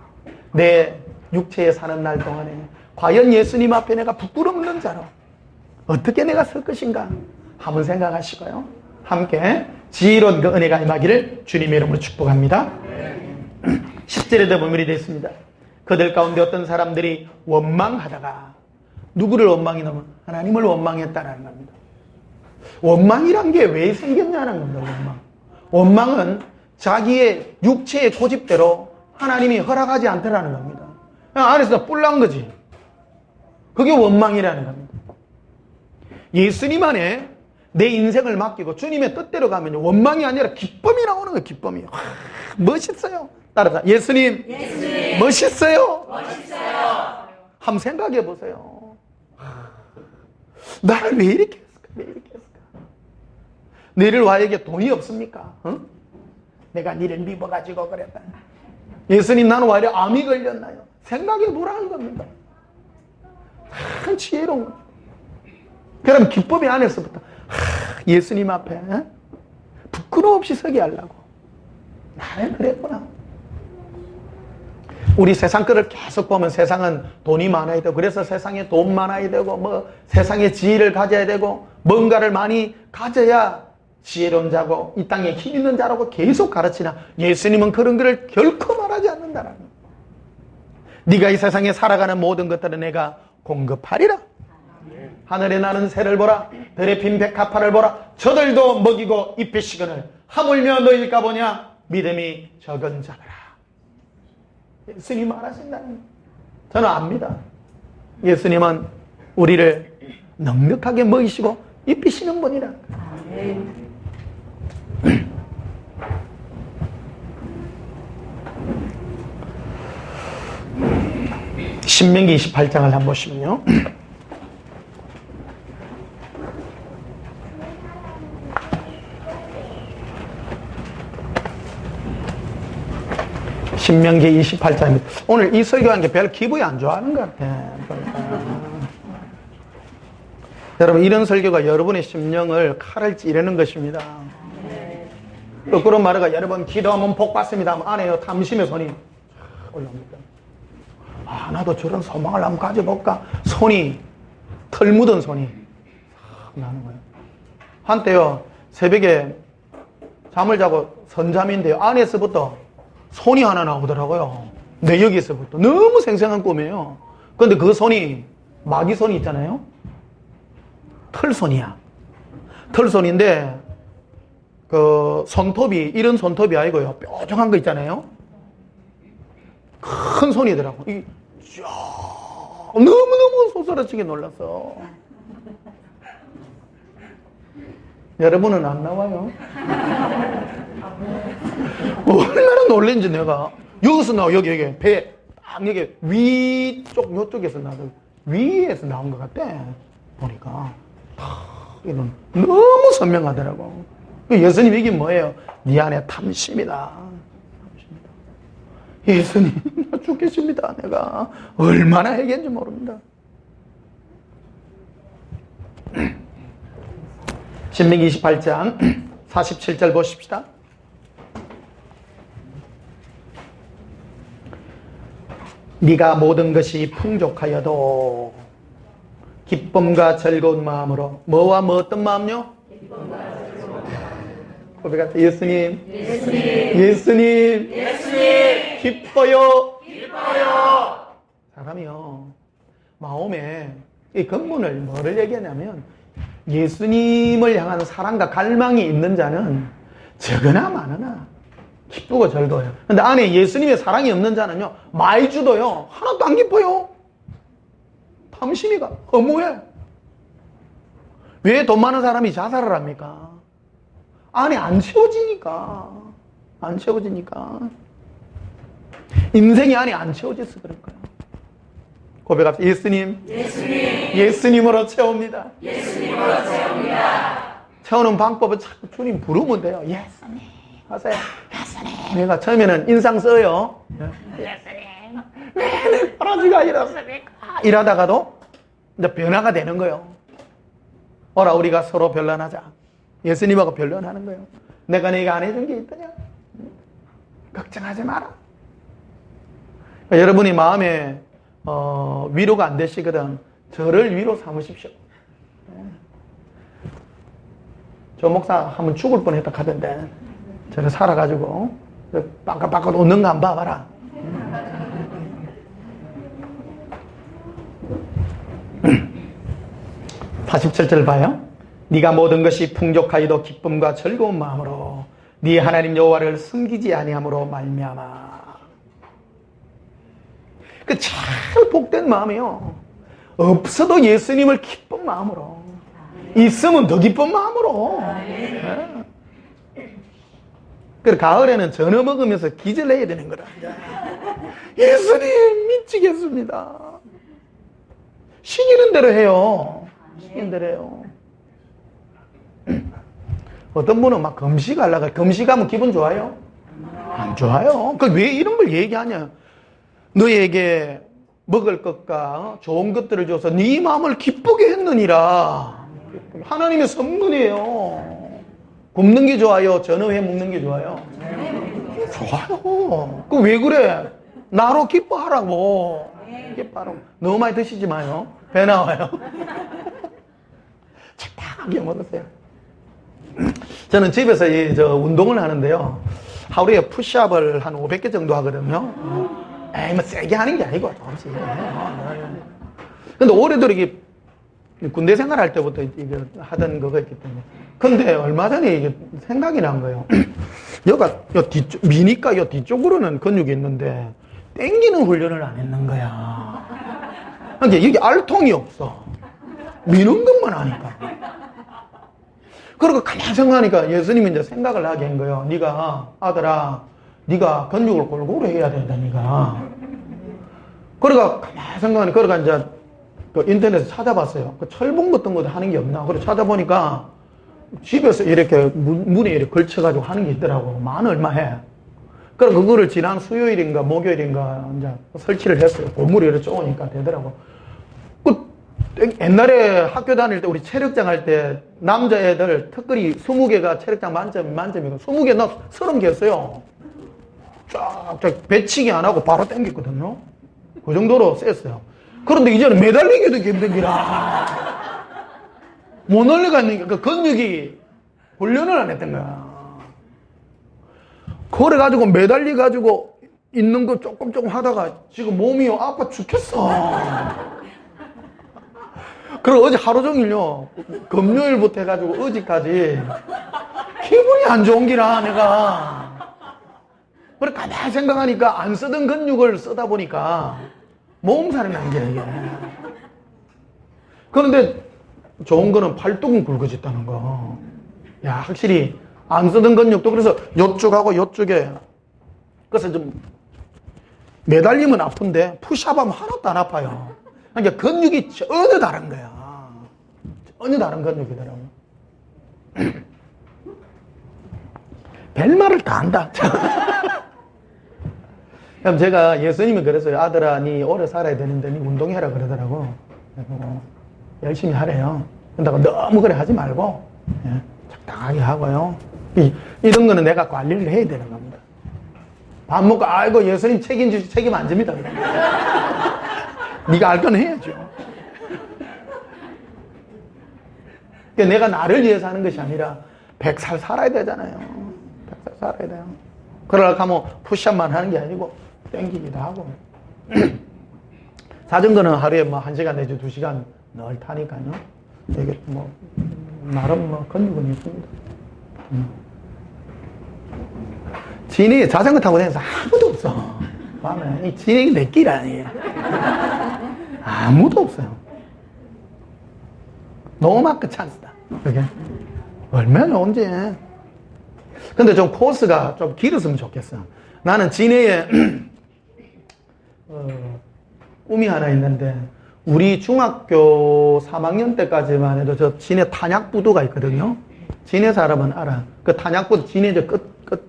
내 육체에 사는 날 동안에 과연 예수님 앞에 내가 부끄러움 없는 자로 어떻게 내가 설 것인가 한번 생각하시고요. 함께 지혜로운 그 은혜가 임하기를 주님의 이름으로 축복합니다. 10절에도 보면 되어 있습니다. 그들 가운데 어떤 사람들이 원망하다가 누구를 원망이냐면 하나님을 원망했다는 겁니다. 원망이란 게 왜 생겼냐는 겁니다. 원망은 자기의 육체의 고집대로 하나님이 허락하지 않더라는 겁니다. 그냥 안에서 뿔난 거지. 그게 원망이라는 겁니다. 예수님 안에 내 인생을 맡기고 주님의 뜻대로 가면 원망이 아니라 기쁨이 나오는 거예요. 기쁨이. 멋있어요. 따라서 예수님, 멋있어요. 한번 생각해 보세요. 나를 왜 이렇게 했을까? 왜 이렇게 했을까? 너희를 와에게 돈이 없습니까? 어? 내가 니를 미워가지고 그랬다. 예수님, 나는 왜 암이 걸렸나요? 생각해 보라는 겁니다. 참 지혜로운 겁니다. 그럼 기쁨이 안에서부터 예수님 앞에 부끄러움 없이 서게 하려고. 나는 그랬구나. 우리 세상 거를 계속 보면 세상은 돈이 많아야 되고, 그래서 세상에 돈 많아야 되고, 뭐 세상에 지혜를 가져야 되고, 뭔가를 많이 가져야 지혜로운 자고 이 땅에 힘 있는 자라고 계속 가르치나 예수님은 그런 것을 결코 말하지 않는다라는 거예요. 네가 이 세상에 살아가는 모든 것들은 내가 공급하리라. 하늘에 나는 새를 보라, 들에 핀 백합화를 보라. 저들도 먹이고 입히시거늘 하물며 너희일까 보냐. 믿음이 적은 자들아. 예수님 말하신다는, 저는 압니다. 예수님은 우리를 넉넉하게 먹이시고 입히시는 분이라. 신명기 28장을 한번 보시면요. 신명기 28장입니다. 오늘 이 설교하는 게 별로 기분이 안 좋아하는 것 같아. 여러분, 이런 설교가 여러분의 심령을 칼을 찌르는 것입니다. 그런 말가 여러분 기도하면 복 받습니다 하면 안에요 탐심의 손이 올라옵니다. 아, 나도 저런 소망을 한번 가져볼까? 손이, 털 묻은 손이 나는 거예요. 한때요, 새벽에 잠을 자고 선잠인데요, 안에서부터 손이 하나 나오더라고요. 내 여기서부터. 너무 생생한 꿈이에요. 근데 그 손이, 마귀 손이 있잖아요? 털손이야. 털손인데, 그, 손톱이, 이런 손톱이 아니고요. 뾰족한 거 있잖아요? 큰 손이더라고. 이, 너무너무 소스라치게 놀랐어. 여러분은 안 나와요? 얼마나 놀란지 내가. 여기서 나와, 여기, 배, 딱 여기, 위쪽, 요쪽에서 나도, 위에서 나온 것 같아. 보니까. 이건 너무 선명하더라고. 예수님 이게 뭐예요? 네 안에 탐심이다. 예수님, 나 죽겠습니다. 내가 얼마나 해겠는지 모릅니다. 신명기 28장 47절 보십시다. 네가 모든 것이 풍족하여도 기쁨과 즐거운 마음으로 뭐와 뭐 어떤 마음요? 고백하세요. 예수님, 기뻐요. 사람이요, 마음에 이 근본을 뭐를 얘기하냐면 예수님을 향한 사랑과 갈망이 있는 자는 적으나 많으나 기쁘고 즐거워요. 근데 안에 예수님의 사랑이 없는 자는요, 많이 주도요, 하나도 안 기뻐요. 탐심이가 허무해. 왜 돈 많은 사람이 자살을 합니까? 안에 안 채워지니까. 안 채워지니까. 인생이 안에 안 채워져서 그런 거예요. 고백합시다. 예수님으로 채웁니다. 채우는 방법은 자꾸 주님 부르면 돼요. 예수님 하세요. 예수님. 내가 처음에는 인상 써요. 예수님, 왜 내 꼬라지가 이렇습니까? 이러다가도 이제 변화가 되는 거예요. 오라, 우리가 서로 변론하자. 예수님하고 변론하는 거예요. 내가 네가 안 해준 게 있더냐? 걱정하지 마라. 그러니까 여러분이 마음에 위로가 안 되시거든, 저를 위로 삼으십시오. 저 목사 한번 죽을 뻔했다 하던데, 저를 살아가지고 빵긋빵긋 웃는 거 안 봐봐라. 47절 봐요. 네가 모든 것이 풍족하여도 기쁨과 즐거운 마음으로 네 하나님 여호와를 숨기지 아니함으로 말미암아. 그 참 복된 마음이요. 없어도 예수님을 기쁜 마음으로, 있으면 더 기쁜 마음으로. 네. 그래서 가을에는 전어 먹으면서 기절해야 되는 거라. 예수님 미치겠습니다. 시키는 대로 해요. 시키는 대로 해요. 어떤 분은 막 금식하려고, 금식하면 기분 좋아요? 안 좋아요. 그 왜 이런 걸 얘기하냐? 너에게 먹을 것과 좋은 것들을 줘서 네 마음을 기쁘게 했느니라. 하나님의 선물이에요. 굽는 게 좋아요? 전어회 먹는 게 좋아요? 좋아요. 그 왜 그래? 나로 기뻐하라고. 기뻐하라고. 너무 많이 드시지 마요. 배 나와요. 적당하게 먹으세요. 저는 집에서 운동을 하는데요, 하루에 푸시업을 한 500개 정도 하거든요. 에이, 뭐 세게 하는 게 아니고 조금씩. 근데 오래도록 이게 군대 생활할 때부터 이게 하던 거가 있기 때문에. 근데 얼마 전에 이게 생각이 난 거예요. 여가 요 뒤쪽, 미니까 요 뒤쪽으로는 근육이 있는데 땡기는 훈련을 안 했는 거야. 그러니까 이게 알통이 없어. 미는 것만 하니까. 그러고 가만히 생각하니까 예수님이 이제 생각을 하게 한 거예요. 네가 아들아, 네가 근육을 골고루 해야 된다, 네가. 그러니까 가만히 생각하니까 그러니까 이제 그 인터넷에 찾아봤어요. 그 철봉 같은 것도 하는 게 없나? 그래서 찾아보니까 집에서 이렇게 문에 이렇게 걸쳐가지고 하는 게 있더라고. 만 얼마 해. 그래서 그거를 지난 수요일인가 목요일인가 이제 설치를 했어요. 고물이 이렇게 쪼으니까 되더라고. 옛날에 학교 다닐 때 우리 체력장 할 때 남자애들 특별히 20개가 체력장 만점이고 20개 나 30개 했어요. 쫙 배치기 안 하고 바로 당겼거든요. 그 정도로 셌어요. 그런데 이제는 매달리기도 힘든 기라. 못 올라가는 그 근육이 훈련을 안 했던 거야. 그래가지고 매달려가지고 있는 거 조금 하다가 지금 몸이 아파 죽겠어. 그리고 어제 하루 종일요, 금요일부터 해가지고 어제까지 기분이 안 좋은 기라, 내가. 그래, 가만히 생각하니까 안 쓰던 근육을 쓰다 보니까 몸살이 난 게, 이게. 그런데 좋은 거는 팔뚝은 굵어졌다는 거. 야, 확실히 안 쓰던 근육도 그래서 요쪽하고 요쪽에. 그래서 좀 매달리면 아픈데 푸시업하면 하나도 안 아파요. 그러니까 근육이 전혀 다른 거야. 전혀 다른 근육이더라고. 별말을 다 한다. 그럼 제가 예수님이 그랬어요. 아들아, 니 오래 살아야 되는데 니 운동해라 그러더라고. 열심히 하래요. 근데 너무 그래 하지 말고 적당하게 하고요. 이런 거는 내가 관리를 해야 되는 겁니다. 밥 먹고 아이고 예수님 책임 안 집니다. 네가 알 건 해야죠. 그러니까 내가 나를 위해서 하는 것이 아니라 100살 살아야 되잖아요. 100살 살아야 돼요. 그러려고 하면 푸시업만 하는 게 아니고 땡기기도 하고. 자전거는 하루에 뭐 1시간 내지 2시간 늘 타니까요. 이게 뭐 나름 뭐 근육은 있습니다. 진이 자전거 타고 다니면서 아무도 없어. 밤에 이 진이 내 길 아니에요. 아무도 없어요. 노마크 찬스다. 그게 얼마나 좋은지. 근데 좀 코스가 좀 길었으면 좋겠어. 나는 진해에 꿈이 하나 있는데 우리 중학교 3학년 때까지만 해도 저 진해 탄약부두가 있거든요. 진해 사람은 알아. 그 탄약부두 진해 저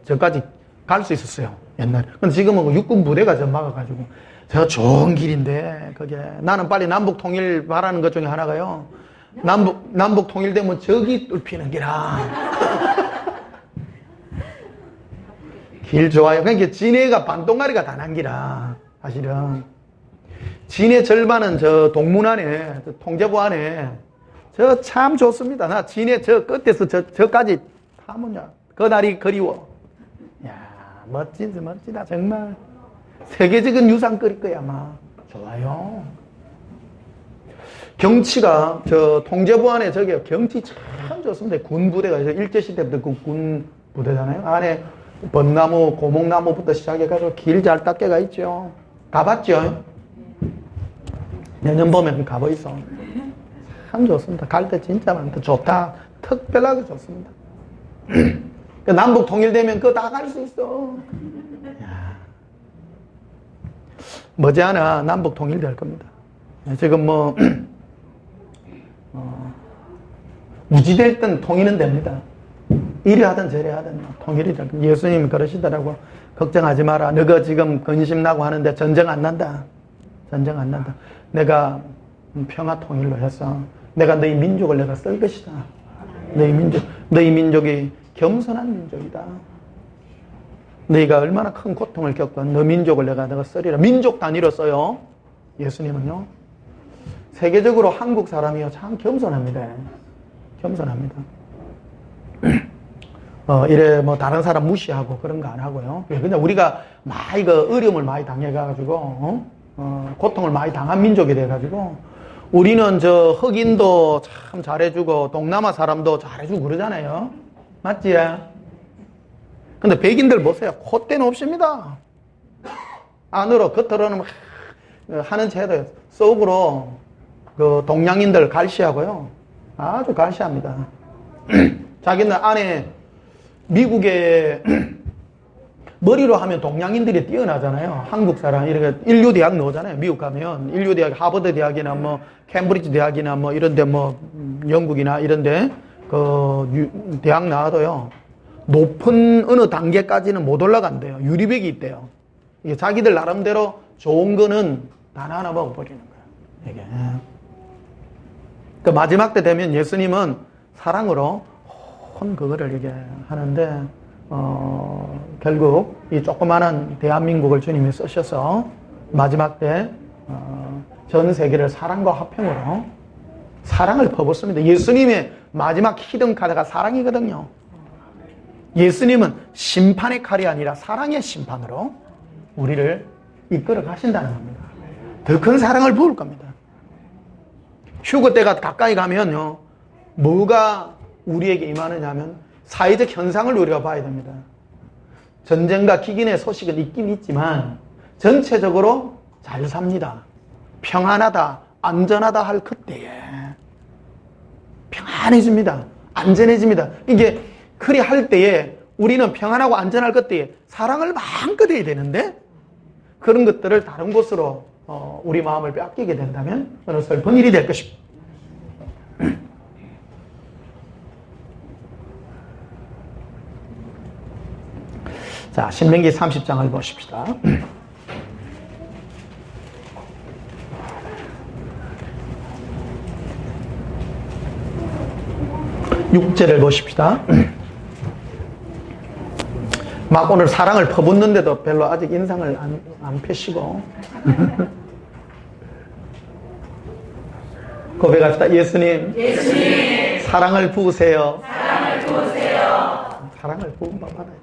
저까지 갈 수 있었어요. 옛날에. 근데 지금은 육군 부대가 좀 막아가지고 저 좋은 길인데 그게 나는 빨리 남북 통일 바라는 것 중에 하나가요. 남북 통일되면 저기 뚫히는 기라. 길 좋아요. 그러니까 진해가 반동아리가 다 난 기라. 사실은 진해 절반은 저 동문 안에 저 통제부 안에 저 참 좋습니다. 나 진해 저 끝에서 저까지 타면요 그 날이 그리워. 야 멋지다 정말. 세계적인 유산거릴 거야 아마. 좋아요. 경치가 저 통제부 안에 저게 경치 참 좋습니다. 군 부대가 일제시대 때부터 그 군 부대잖아요. 안에 벚나무, 고목나무부터 시작해가지고 길 잘 닦여가 있죠. 가봤죠? 내년 봄에 가보이소. 참 좋습니다. 갈 때 진짜 많다. 좋다. 특별하게 좋습니다. 남북 통일되면 그거 다 갈 수 있어. 머지않아 남북 통일될 겁니다. 지금 뭐 무지될 땐 통일은 됩니다. 이리 하든 저리 하든 통일이 될 겁니다. 예수님이 그러시더라고. 걱정하지 마라. 너가 지금 근심나고 하는데 전쟁 안 난다. 전쟁 안 난다. 내가 평화 통일로 해서 내가 너희 민족을 내가 쓸 것이다. 너희 민족이 겸손한 민족이다. 너희가 얼마나 큰 고통을 겪고 너 민족을 내가 쓰리라. 민족 단위로 써요. 예수님은요. 세계적으로 한국 사람이요 참 겸손합니다. 겸손합니다. 이래 뭐 다른 사람 무시하고 그런 거 안 하고요. 그냥 우리가 많이 그 어려움을 많이 당해가지고, 고통을 많이 당한 민족이 돼가지고, 우리는 저 흑인도 참 잘해주고, 동남아 사람도 잘해주고 그러잖아요. 맞지? 근데 백인들 보세요. 콧대는 없습니다. 안으로, 겉으로는 막 하는 채도 속으로 그 동양인들 갈시하고요. 아주 갈시합니다. 자기는 안에 미국에 머리로 하면 동양인들이 뛰어나잖아요. 한국 사람, 이렇게 인류 대학 나오잖아요. 미국 가면 인류 대학, 하버드 대학이나 뭐 캠브리지 대학이나 뭐 이런데 뭐 영국이나 이런데 그 대학 나와도요. 높은 어느 단계까지는 못 올라간대요. 유리벽이 있대요. 이게 자기들 나름대로 좋은 거는 하나하나 먹어버리는 거예요. 이게. 그 마지막 때 되면 예수님은 사랑으로 그거를 이게 하는데, 결국 이 조그마한 대한민국을 주님이 쓰셔서 마지막 때, 전 세계를 사랑과 화평으로 사랑을 퍼붓습니다. 예수님의 마지막 히든 카드가 사랑이거든요. 예수님은 심판의 칼이 아니라 사랑의 심판으로 우리를 이끌어 가신다는 겁니다. 더 큰 사랑을 부을 겁니다. 휴거 때가 가까이 가면요, 뭐가 우리에게 임하느냐면 사회적 현상을 우리가 봐야 됩니다. 전쟁과 기근의 소식은 있긴 있지만 전체적으로 잘 삽니다. 평안하다, 안전하다 할 그때에 평안해집니다. 안전해집니다. 이게 그리 할 때에 우리는 평안하고 안전할 그때에 사랑을 마음껏 해야 되는데, 그런 것들을 다른 곳으로 우리 마음을 뺏기게 된다면 어느 슬픈 일이 될 것입니다. 자, 신명기 30장을 보십시다. 6절을 보십시다. 막 오늘 사랑을 퍼붓는데도 별로 아직 인상을 안 펴시고 고백합시다. 예수님, 사랑을 부으세요. 사랑을 부은 바 받아야 돼요.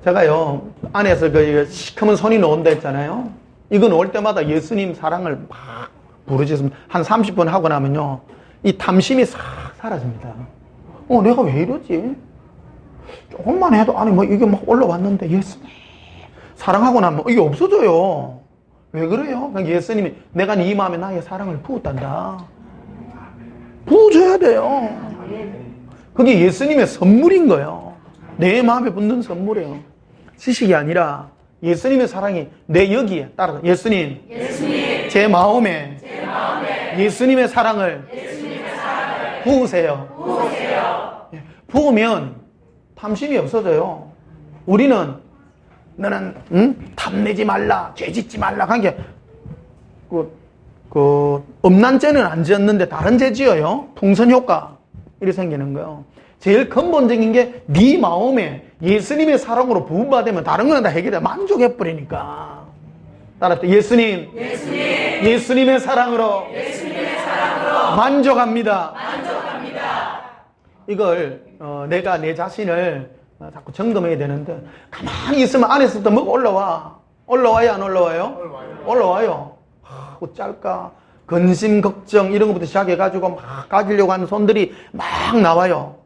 제가요, 안에서 그 시커먼 손이 나온다 했잖아요. 이건 올 때마다 예수님 사랑을 막 부르짖습니다. 한 30분 하고 나면요, 이 탐심이 싹 사라집니다. 내가 왜 이러지? 조금만 해도, 아니, 뭐, 이게 막 올라왔는데, 예수님, 사랑하고 나면 이게 없어져요. 왜 그래요? 그러니까 예수님이, 내가 네 마음에 나의 사랑을 부었단다. 부어줘야 돼요. 그게 예수님의 선물인 거예요. 내 마음에 붙는 선물이에요. 지식이 아니라 예수님의 사랑이 내 여기에 따라서, 예수님, 제 마음에 예수님의 사랑을 부으세요. 부으면 탐심이 없어져요. 우리는 너는 탐내지 말라, 죄 짓지 말라 한 게 음란 죄는 안 지었는데 다른 죄 지어요. 풍선 효과 이렇게 생기는 거예요. 제일 근본적인 게 네 마음에 예수님의 사랑으로 부음받으면 다른 거는 다 해결돼. 만족해 버리니까. 따라서 예수님, 예수님의 사랑으로 만족합니다. 이걸 내가 내 자신을 자꾸 점검해야 되는데, 가만히 있으면 안에서부터 뭐가 올라와요 안 올라와요? 올라와요. 어쩔까, 근심 걱정 이런 것부터 시작해가지고 막 가지려고 하는 손들이 막 나와요.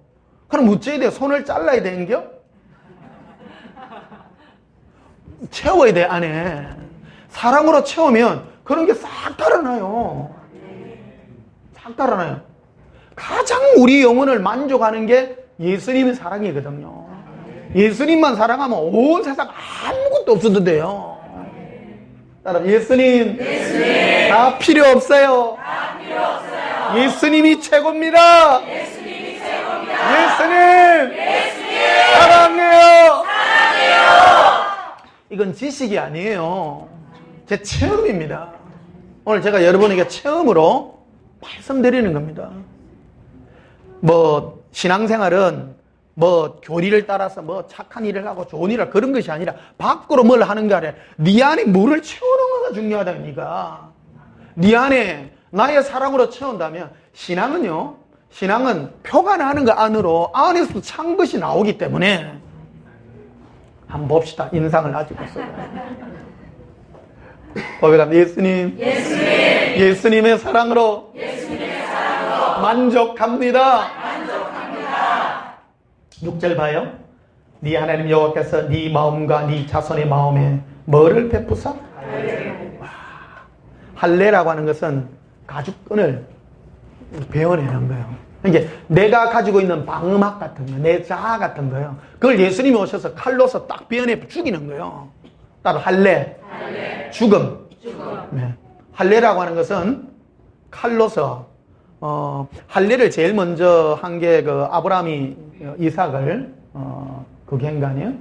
그럼 어째야 돼요? 손을 잘라야 되는겨? 채워야 돼. 안에 사랑으로 채우면 그런 게 싹 달아나요. 싹 달아나요. 가장 우리 영혼을 만족하는 게 예수님의 사랑이거든요. 예수님만 사랑하면 온 세상 아무것도 없어도 돼요. 따라 예수님, 다 필요 없어요. 예수님이 최고입니다. 예수님 사랑해요. 이건 지식이 아니에요. 제 체험입니다. 오늘 제가 여러분에게 체험으로 말씀드리는 겁니다. 뭐 신앙생활은 뭐 교리를 따라서 뭐 착한 일을 하고 좋은 일을 그런 것이 아니라 밖으로 뭘 하는 게 아니라 네 안에 뭐를 채우는 거가 중요하다니까. 네 안에 나의 사랑으로 채운다면, 신앙은요 신앙은 표가 나는 거 안에서 찬 것이 나오기 때문에 한번 봅시다. 인상을 가지고 있어요. 고백합니다. 예수님의 사랑으로 만족합니다. 6절 봐요. 네 하나님 여호와께서 네 마음과 네 자손의 마음에 뭐를 베푸사? 할례라고 하는 것은 가죽끈을 베어내는 거예요. 이게 내가 가지고 있는 방음막 같은 거, 내 자아 같은 거요. 그걸 예수님이 오셔서 칼로서 딱 베어내 죽이는 거예요. 따로 할례. 죽음. 네. 할례라고 하는 것은 칼로서 할례를 제일 먼저 한 게 그 아브라함이 이삭을 그게 한 거 아니에요?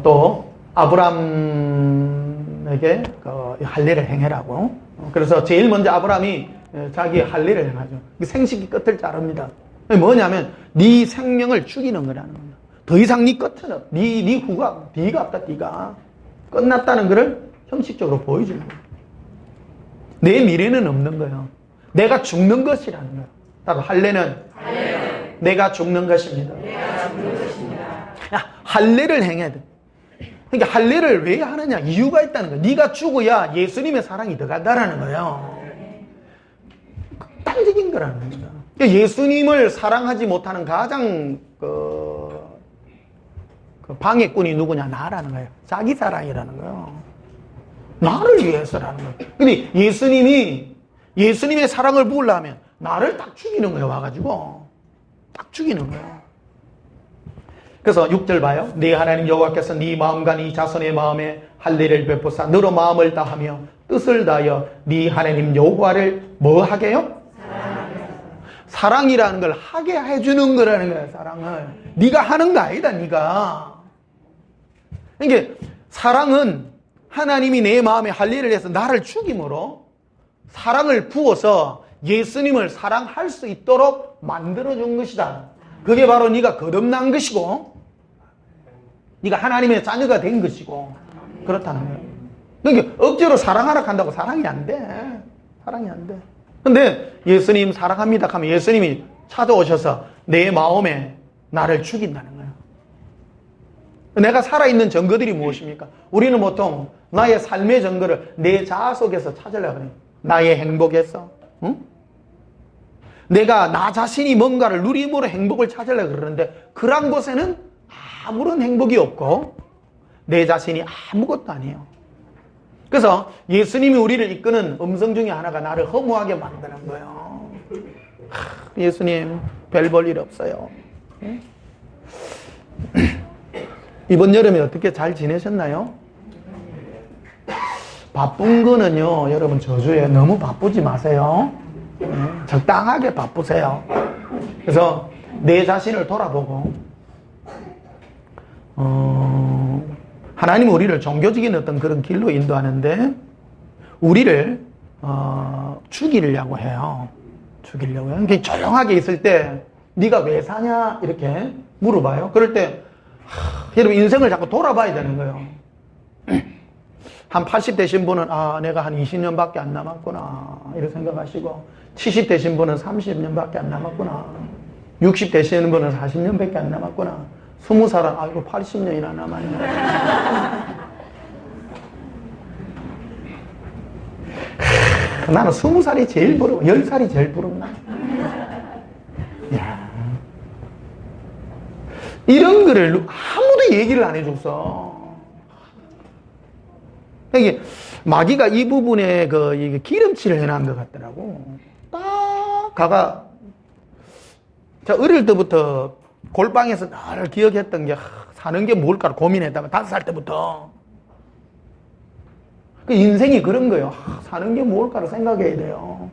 또 아브라함에게 그 할례를 행해라고. 그래서 제일 먼저 아브라함이 자기 할례를 행하죠. 생식기 끝을 자릅니다. 뭐냐면 네 생명을 죽이는 거라는 거예요. 더 이상 네 끝은 네 후가 네가 없다. 네가 끝났다는 것을 형식적으로 보여주는 거예요. 내 미래는 없는 거예요. 내가 죽는 것이라는 거예요. 따로 할례는 내가 죽는 것입니다. 할례를 행해야 돼. 그러니까 할례를 왜 하느냐? 이유가 있다는 거예요. 네가 죽어야 예수님의 사랑이 더 간다라는 거예요. 극단적인 거라는 겁니다. 예수님을 사랑하지 못하는 가장 그 방해꾼이 누구냐? 나라는 거예요. 자기 사랑이라는 거예요. 나를 위해서라는 거예요. 근데 예수님의 사랑을 부으려면 나를 딱 죽이는 거예요. 와가지고 딱 죽이는 거예요. 그래서 6절 봐요. 네 하나님 여호와께서 네 마음과 네 자손의 마음에 할례를 베푸사 너로 마음을 다하며 뜻을 다하여 네 하나님 여호와를 뭐 하게 해요? 사랑이라는 걸 하게 해주는 거라는 거예요. 사랑을 네가 하는 거 아니다. 네가. 그러니까 사랑은 하나님이 내 마음에 할례를 해서 나를 죽임으로 사랑을 부어서 예수님을 사랑할 수 있도록 만들어준 것이다. 그게 바로 네가 거듭난 것이고 네가 하나님의 자녀가 된 것이고 그렇다는 거예요. 그러니까 억지로 사랑하라 한다고 사랑이 안 돼. 사랑이 안 돼. 근데 예수님 사랑합니다 하면 예수님이 찾아오셔서 내 마음에 나를 죽인다는 거예요. 내가 살아있는 증거들이 무엇입니까? 우리는 보통 나의 삶의 증거를 내 자아 속에서 찾으려고 해요. 나의 행복에서, 응? 내가 나 자신이 뭔가를 누림으로 행복을 찾으려고 그러는데 그런 곳에는 아무런 행복이 없고 내 자신이 아무것도 아니에요. 그래서 예수님이 우리를 이끄는 음성 중에 하나가 나를 허무하게 만드는 거예요. 예수님 별 볼 일 없어요. 응? 이번 여름에 어떻게 잘 지내셨나요? 바쁜 거는요, 여러분 저주예요. 너무 바쁘지 마세요. 적당하게 바쁘세요. 그래서 내 자신을 돌아보고 하나님은 우리를 종교적인 어떤 그런 길로 인도하는데 우리를 죽이려고 해요. 죽이려고 해요. 그러니까 조용하게 있을 때 네가 왜 사냐 이렇게 물어봐요. 그럴 때 여러분 인생을 자꾸 돌아봐야 되는 거예요. 한 80 되신 분은 내가 한 20년밖에 안 남았구나 이렇게 생각하시고 70 되신 분은 30년밖에 안 남았구나 60 되시는 분은 40년밖에 안 남았구나 20살은 아이고 80년이나 남았네. 나는 20살이 제일 부러워. 10살이 제일 부럽나. 야. 이런 거를 아무도 얘기를 안 해줬어. 이게 마귀가 이 부분에 이게 기름칠을 해놓은 것 같더라고. 딱 가가 저 어릴 때부터 골방에서 늘 기억했던 게 사는 게 뭘까 고민했다가 5살 때부터 그 인생이 그런 거예요. 사는 게 뭘까를 생각해야 돼요.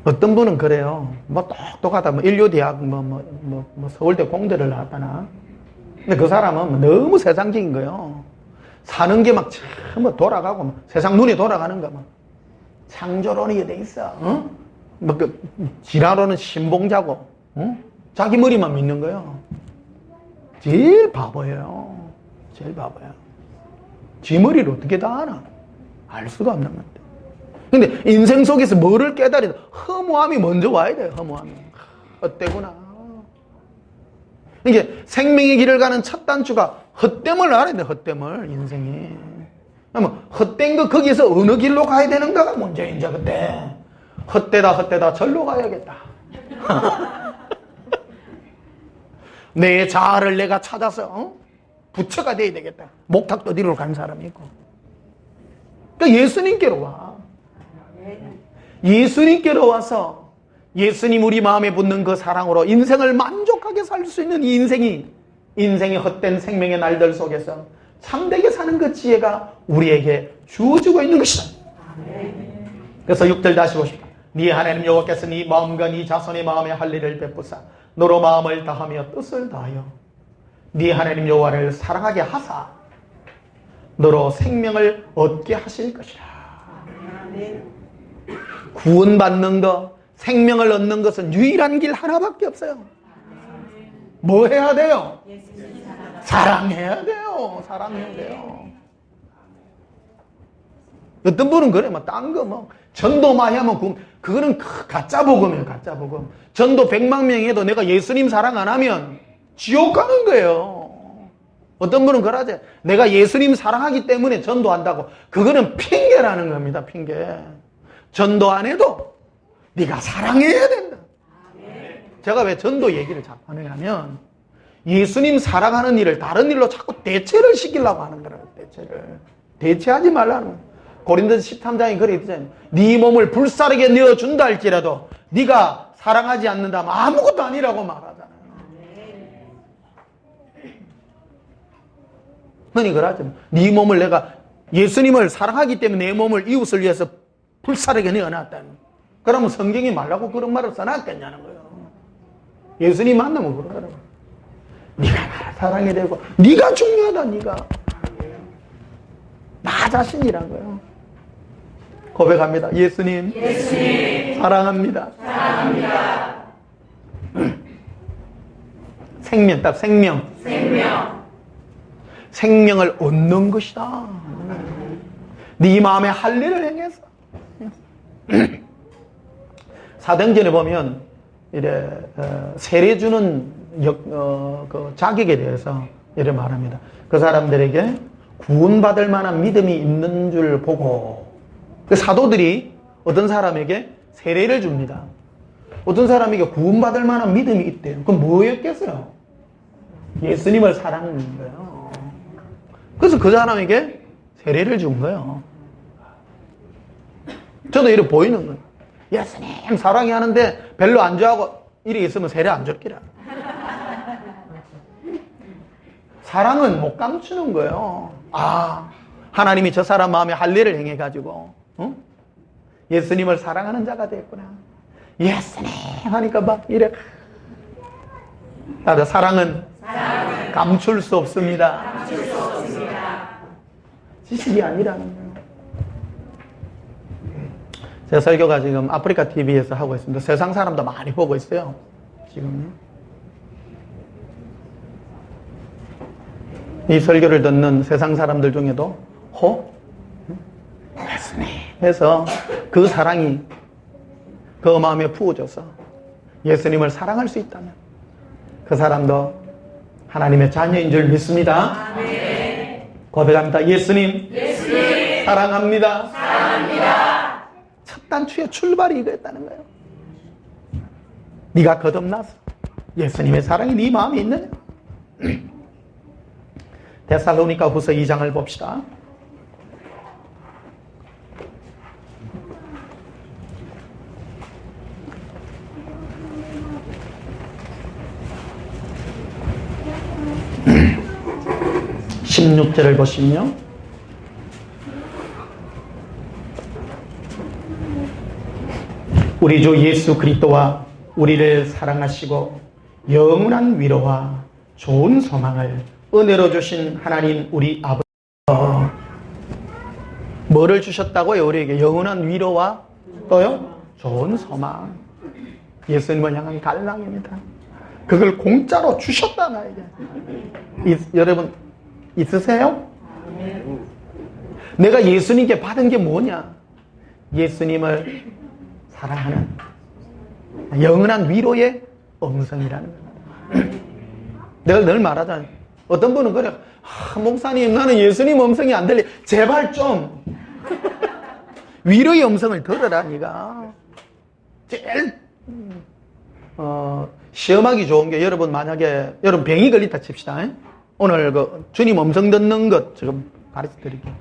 어떤 분은 그래요. 뭐 똑똑하다. 인류대학 서울대 공대를 나왔다나. 근데 그 사람은 너무 세상적인 거예요. 사는 게 막 전부 돌아가고 막 세상 눈에 돌아가는 거 막 창조론이 돼 있어. 어? 뭐 지라로는 신봉자고, 자기 머리만 믿는 거예요. 제일 바보예요. 제일 바보야. 지 머리를 어떻게 다 아나? 알 수가 없는 건데. 근데 인생 속에서 뭐를 깨달으면 허무함이 먼저 와야 돼요. 허무함이. 헛되구나. 이게 생명의 길을 가는 첫 단추가 헛됨을 알아야 돼. 헛됨을. 인생이. 그러면 헛된 거 거기서 어느 길로 가야 되는가가 문제인 자 그때. 헛되다 절로 가야겠다. 내 자아를 내가 찾아서 부처가 돼야 되겠다. 목탁도 뒤로 간 사람이 있고. 그러니까 예수님께로 와. 예수님께로 와서 예수님 우리 마음에 붙는 그 사랑으로 인생을 만족하게 살 수 있는 이 인생이 헛된 생명의 날들 속에서 참되게 사는 그 지혜가 우리에게 주어지고 있는 것이다. 그래서 6절 다시 보십시오. 네 하나님 여호와께서 네 마음과 네 자손의 마음에 할 일을 베푸사 너로 마음을 다하며 뜻을 다하여 네 하나님 여호와를 사랑하게 하사 너로 생명을 얻게 하실 것이라. 구원받는 것, 생명을 얻는 것은 유일한 길 하나밖에 없어요. 뭐 해야 돼요? 사랑해야 돼요. 사랑해야 돼요. 어떤 분은 그래, 딴 거, 전도 많이 하면, 그거는 가짜 복음이에요, 가짜 복음. 전도 100만 명 해도 내가 예수님 사랑 안 하면 지옥 가는 거예요. 어떤 분은 그러지. 내가 예수님 사랑하기 때문에 전도한다고. 그거는 핑계라는 겁니다, 핑계. 전도 안 해도 네가 사랑해야 된다. 제가 왜 전도 얘기를 자꾸 하느냐면 예수님 사랑하는 일을 다른 일로 자꾸 대체를 시키려고 하는 거라고. 대체하지 말라는 거예요. 고린도서 13장에 그래 있잖아요. 네 몸을 불사르게 내어준다 할지라도 네가 사랑하지 않는다면 아무것도 아니라고 말하잖아요. 흔히 그러죠. 네 몸을 내가 예수님을 사랑하기 때문에 내 몸을 이웃을 위해서 불사르게 내어놨다는. 그러면 성경이 말라고 그런 말을 써놨겠냐는 거예요. 예수님 만나면 그러더라고요. 네가 나를 사랑해야 되고 네가 중요하다. 네가 나 자신이란 거예요. 고백합니다. 예수님 사랑합니다. 생명, 딱 생명을 얻는 것이다. 네 마음에 할 일을 행해서. 사도행전에 보면 이래 세례 주는 그 자격에 대해서 이렇게 말합니다. 그 사람들에게 구원받을 만한 믿음이 있는 줄 보고 그 사도들이 어떤 사람에게 세례를 줍니다. 어떤 사람에게 구원받을 만한 믿음이 있대요. 그럼 뭐였겠어요? 예수님을 사랑하는 거예요. 그래서 그 사람에게 세례를 준 거예요. 저도 이렇게 보이는 거예요. 예수님 사랑해 하는데 별로 안 좋아하고 이렇게 있으면 세례 안 줬기라. 사랑은 못 감추는 거예요. 하나님이 저 사람 마음에 할 일을 행해가지고 예수님을 사랑하는 자가 됐구나. 예수님 하니까 막 이래. 나도 사랑은 감출 수 없습니다. 지식이 아니라는 거예요. 제 설교가 지금 아프리카 TV에서 하고 있습니다. 세상 사람도 많이 보고 있어요. 지금 이 설교를 듣는 세상 사람들 중에도 예수님 해서 그 사랑이 그 마음에 부어져서 예수님을 사랑할 수 있다면 그 사람도 하나님의 자녀인 줄 믿습니다. 고백합니다. 예수님 사랑합니다. 첫 단추의 출발이 이거였다는 거예요. 네가 거듭나서 예수님의 사랑이 네 마음에 있느냐? 데살로니가 후서 2장을 봅시다. (16절을) 보시면요. 우리 주 예수 그리스도와 우리를 사랑하시고 영원한 위로와 좋은 소망을 은혜로 주신 하나님 우리 아버지, 뭐를 주셨다고요? 우리에게 영원한 위로와 또요? 좋은 소망. 예수님을 향한 갈망입니다. 그걸 공짜로 주셨다 나에게. 여러분 있으세요? 내가 예수님께 받은 게 뭐냐? 예수님을 사랑하는 영원한 위로의 음성이라는 겁니다. 내가 늘 말하잖아요. 어떤 분은 그래, 목사님 나는 예수님 음성이 안 들리. 제발 좀 위로의 음성을 들어라. 네가 제일 시험하기 좋은 게, 여러분 만약에 여러분 병이 걸렸다 칩시다. 오늘 그 주님 음성 듣는 것 지금 가르쳐 드릴게요.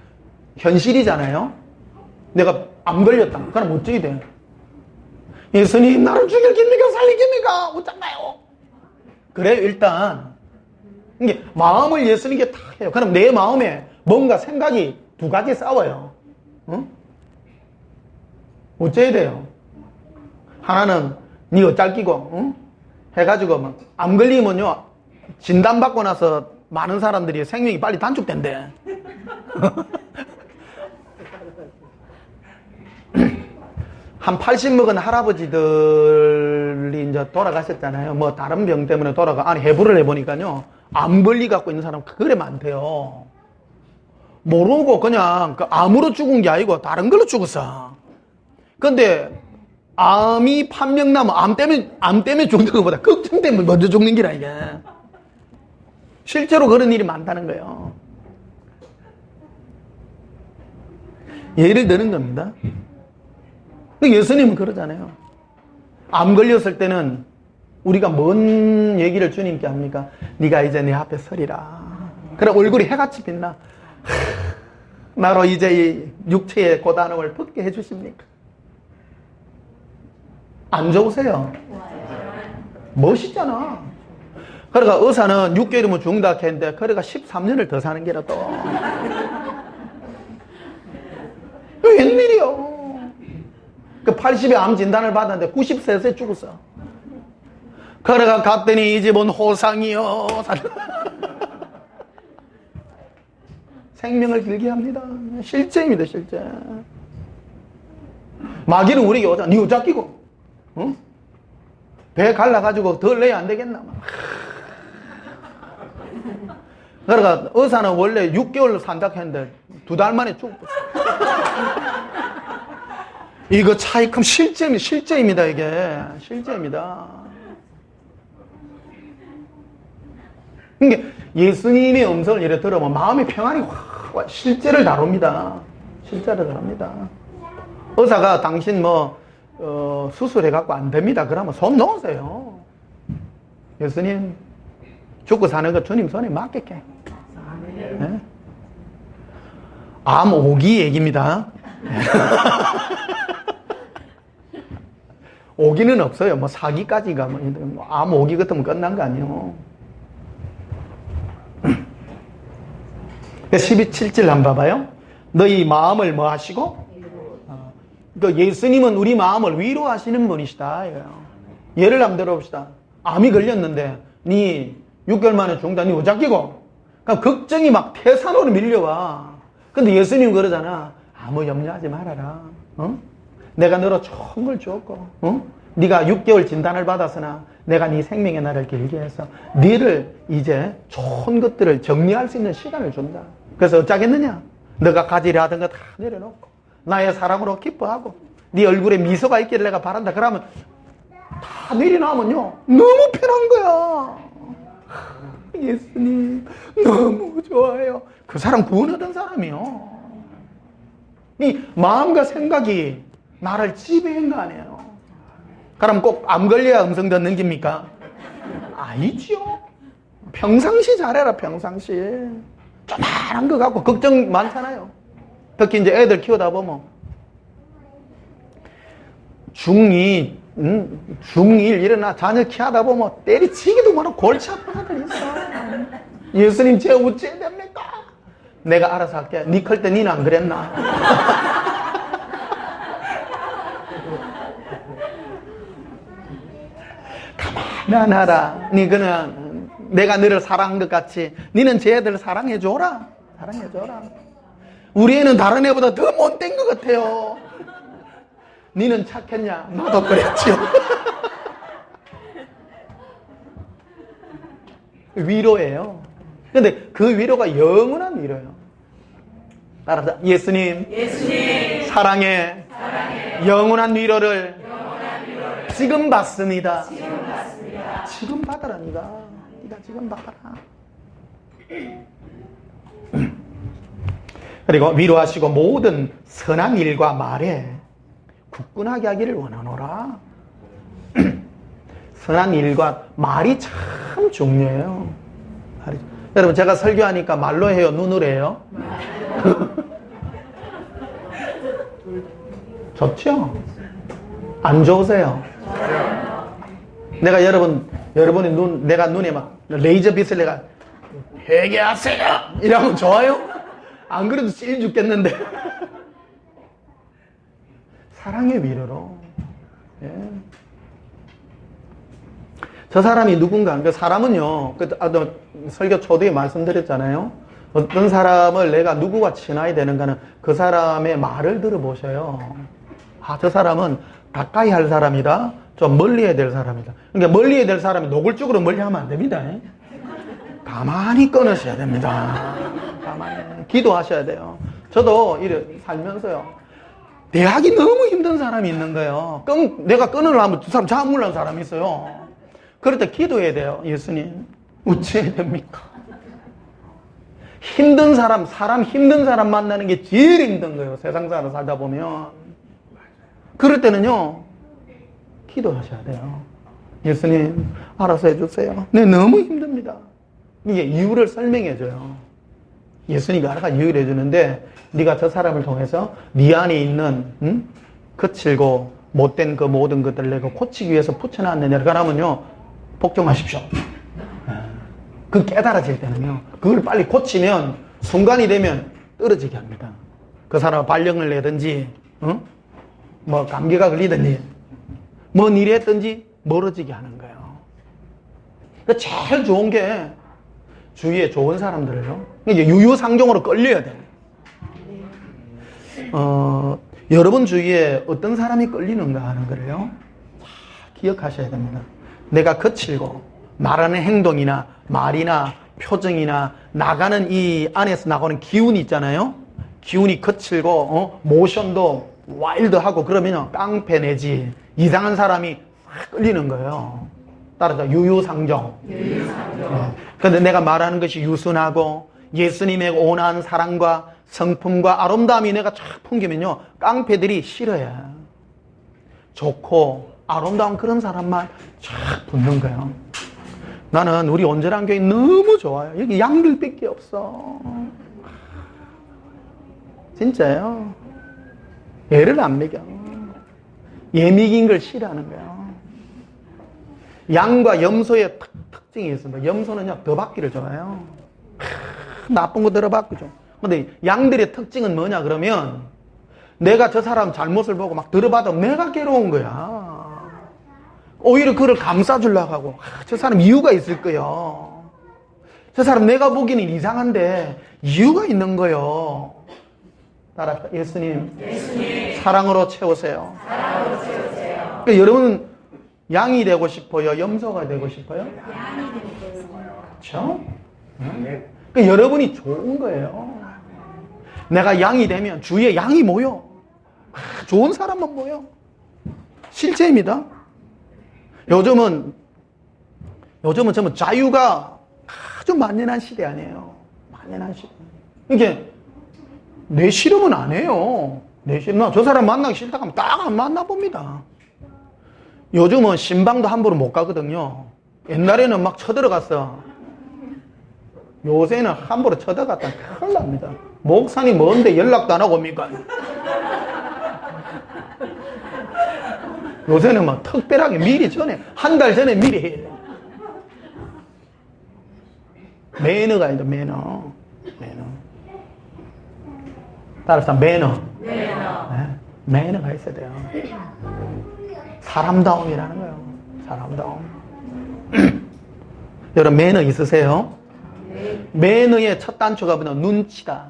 현실이잖아요. 내가 안 걸렸다. 그럼 어찌 돼? 예수님 나를 죽일 깁니까 살리깁니까? 어쩐가요? 그래, 일단 이게 마음을 예수님께 다 해요. 그럼 내 마음에 뭔가 생각이 두 가지 싸워요. 응? 어째야 돼요? 하나는 니 어쩔 끼고 응? 해가지고 막 암 걸리면요, 진단받고 나서 많은 사람들이 생명이 빨리 단축된대. 한 80 먹은 할아버지들이 이제 돌아가셨잖아요. 뭐 다른 병 때문에 아니 해부를 해보니까요, 암 걸리 갖고 있는 사람 그래 많대요. 모르고 그냥 그 암으로 죽은 게 아니고 다른 걸로 죽었어. 근데 암이 판명 나면 암 때문에 죽는 것보다 걱정 때문에 먼저 죽는 기라 이게. 실제로 그런 일이 많다는 거예요. 예를 드는 겁니다. 예수님은 그러잖아요. 암 걸렸을 때는 우리가 뭔 얘기를 주님께 합니까? 네가 이제 내 앞에 서리라. 그래 얼굴이 해같이 빛나. 나로 이제 이 육체의 고단함을 벗게 해주십니까? 안 좋으세요? 멋있잖아. 그러니까 의사는 6개월이면 죽는다 했는데, 그러니까 13년을 더 사는 게라 또. 웬일이요? 그 80에 암 진단을 받았는데 93세 죽었어. 그래가 갔더니 이 집은 호상이요. 생명을 길게 합니다. 실제입니다, 실제. 마귀는 우리에게 오자. 니 여자 끼고, 응? 배 갈라가지고 덜 내야 안 되겠나? 그러니까 의사는 원래 6개월 산다 했는데 2달 만에 죽었어. 이거 차이 큼 실제입니다, 이게. 실제입니다. 그러니까 예수님의 음성을 이렇게 들으면 마음의 평안이 확 실제를 다룹니다. 실제를 다룹니다. 의사가 당신 수술해갖고 안 됩니다. 그러면 손 놓으세요. 예수님, 죽고 사는 거 주님 손에 맡길게. 네? 암 오기 얘기입니다. 오기는 없어요. 뭐 사기까지가 암 오기 같으면 끝난 거 아니에요. 12.7절 한번 봐봐요. 너희 마음을 뭐 하시고? 예수님은 우리 마음을 위로하시는 분이시다. 예를 한번 들어봅시다. 암이 걸렸는데 니 6개월 만에 죽는다. 니 오작기고. 그러니까 걱정이 막 태산으로 밀려와. 근데 예수님 그러잖아. 아무 염려하지 말아라. 내가 너로 좋은 걸 줬고, 네가 6개월 진단을 받았으나 내가 네 생명의 날을 길게 해서 너를 이제 좋은 것들을 정리할 수 있는 시간을 준다. 그래서 어쩌겠느냐? 너가 가지려 하던 거 다 내려놓고 나의 사랑으로 기뻐하고 네 얼굴에 미소가 있기를 내가 바란다. 그러면 다 내려놓으면요, 너무 편한 거야. 예수님 너무 좋아요. 그 사람 구원하던 사람이요. 이 마음과 생각이 나를 지배한 거 아니에요. 그럼 꼭 암 걸려야 음성 듣는 겁니까? 아니죠. 평상시 잘해라. 평상시 조만한 거 갖고 걱정 많잖아요. 특히 이제 애들 키우다 보면 중2, 중1 일어나 자녀 키우다 보면 때리치기도 많고 골치 아픈 애들 있어. 예수님 쟤 어찌해야 됩니까? 내가 알아서 할게. 니 클 때 니는 안 그랬나? 가만히 하라. 니 그냥 내가 너를 사랑한 것 같이 니는 쟤들 사랑해줘라. 사랑해줘라. 우리 애는 다른 애보다 더 못된 것 같아요. 니는 착했냐? 나도 그랬죠. 위로예요. 근데 그 위로가 영원한 위로예요. 따라서 예수님, 사랑해, 영원한 위로를 지금 받습니다. 지금 받아라. 네가 지금 받아라. 그리고 위로하시고 모든 선한 일과 말에 굳건하게 하기를 원하노라. 선한 일과 말이 참 중요해요. 여러분, 제가 설교하니까 말로 해요, 눈으로 해요? 좋죠? 안 좋으세요? 내가 여러분의 내가 눈에 막 레이저 빛을 내가 회개하세요! 이러면 좋아요? 안 그래도 찔 죽겠는데. 사랑의 위로로. 예. 저 사람이 누군가, 그 사람은요, 설교 초대에 말씀드렸잖아요. 어떤 사람을 내가 누구와 친해야 되는가는 그 사람의 말을 들어보셔요. 아, 저 사람은 가까이 할 사람이다. 좀 멀리 해야 될 사람이다. 그러니까 멀리 해야 될 사람이 노골적으로 멀리 하면 안 됩니다. 가만히 끊으셔야 됩니다. 가만히. 기도하셔야 돼요. 저도 이래 살면서요. 대하기 너무 힘든 사람이 있는 거예요. 내가 끊으려 하면 두 사람 잡으려는 사람이 있어요. 그럴 때 기도해야 돼요. 예수님, 어찌해야 됩니까? 힘든 사람 힘든 사람 만나는 게 제일 힘든 거예요. 세상 사람 살다 보면. 그럴 때는요, 기도하셔야 돼요. 예수님, 알아서 해주세요. 네, 너무 힘듭니다. 이게 이유를 설명해줘요. 예수님이 알아가 이유를 해주는데, 네가 저 사람을 통해서 네 안에 있는 거칠고 못된 그 모든 것들을 내가 고치기 위해서 붙여놨느냐. 그러면요, 복종하십시오. 그 깨달아질 때는요, 그걸 빨리 고치면 순간이 되면 떨어지게 합니다. 그 사람 발령을 내든지, 뭐 감기가 걸리든지, 뭔 일이 했든지 멀어지게 하는 거예요. 그러니까 제일 좋은 게 주위에 좋은 사람들을요, 이제 유유상종으로 끌려야 돼요. 여러분 주위에 어떤 사람이 끌리는가 하는 거를요, 기억하셔야 됩니다. 내가 거칠고 말하는 행동이나 말이나 표정이나 나가는 이 안에서 나가는 기운이 있잖아요. 기운이 거칠고 모션도 와일드하고 그러면 깡패 내지 이상한 사람이 싹 끌리는 거예요. 따라서 유유상종. 그런데 내가 말하는 것이 유순하고 예수님의 온화한 사랑과 성품과 아름다움이 내가 쫙 풍기면요, 깡패들이 싫어요. 좋고 아름다운 그런 사람만 쫙 붙는 거예요. 나는 우리 온전한 교회 너무 좋아요. 여기 양들밖에 없어. 진짜요. 애를 안 먹여. 예미긴 걸 싫어하는 거예요. 양과 염소의 특징이 있습니다. 염소는요, 더 받기를 좋아해요. 나쁜 거 들어받기죠. 근데 양들의 특징은 뭐냐 그러면, 내가 저 사람 잘못을 보고 막 들어봐도 내가 괴로운 거야. 오히려 그걸 감싸주려고 하고, 저 사람 이유가 있을 거예요. 저 사람 내가 보기에는 이상한데 이유가 있는 거예요. 따라 예수님, 사랑으로 채우세요. 그러니까 여러분 양이 되고 싶어요? 염소가 되고 싶어요? 양이 되고 싶어요. 그렇죠? 그러니까 여러분이 좋은 거예요. 내가 양이 되면 주위에 양이 모여. 좋은 사람만 모여. 실제입니다. 요즘은 정말 자유가 아주 만연한 시대 아니에요. 만연한 시대. 이게 내 싫으면 안 해요. 내 싫으면 저 사람 만나기 싫다 하면 딱 안 만나봅니다. 요즘은 신방도 함부로 못 가거든요. 옛날에는 막 쳐들어갔어. 요새는 함부로 쳐들어갔다 큰일 납니다. 목사님 뭔데 연락도 안 하고 옵니까? 요새는 뭐 특별하게 미리 전에, 한 달 전에 미리 해야 돼. 매너가 아니다, 매너. 따라서 매너. 네? 매너가 있어야 돼요. 사람다움이라는 거예요. 사람다움. 여러분 매너 있으세요? 매너의 첫 단초가 뭐냐? 눈치다.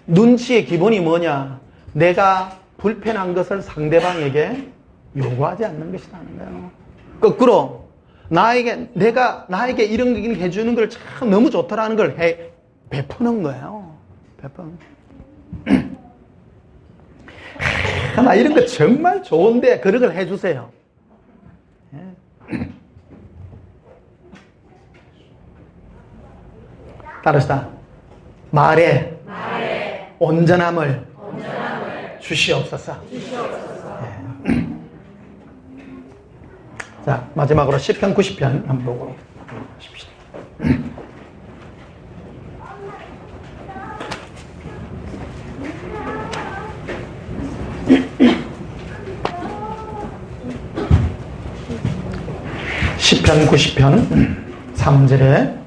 눈치의 기본이 뭐냐? 내가 불편한 것을 상대방에게 요구하지 않는 것이라는 거예요. 거꾸로 나에게 이런 걸 해주는 걸 참 너무 좋다라는 걸 베푸는 거예요. 100번. 나 이런 거 정말 좋은데 그런 걸 해주세요. 따라서 말에 온전함을 주시옵소서. 자, 마지막으로 시편 90편 한번 보고 싶시다. 시편 90편 3절에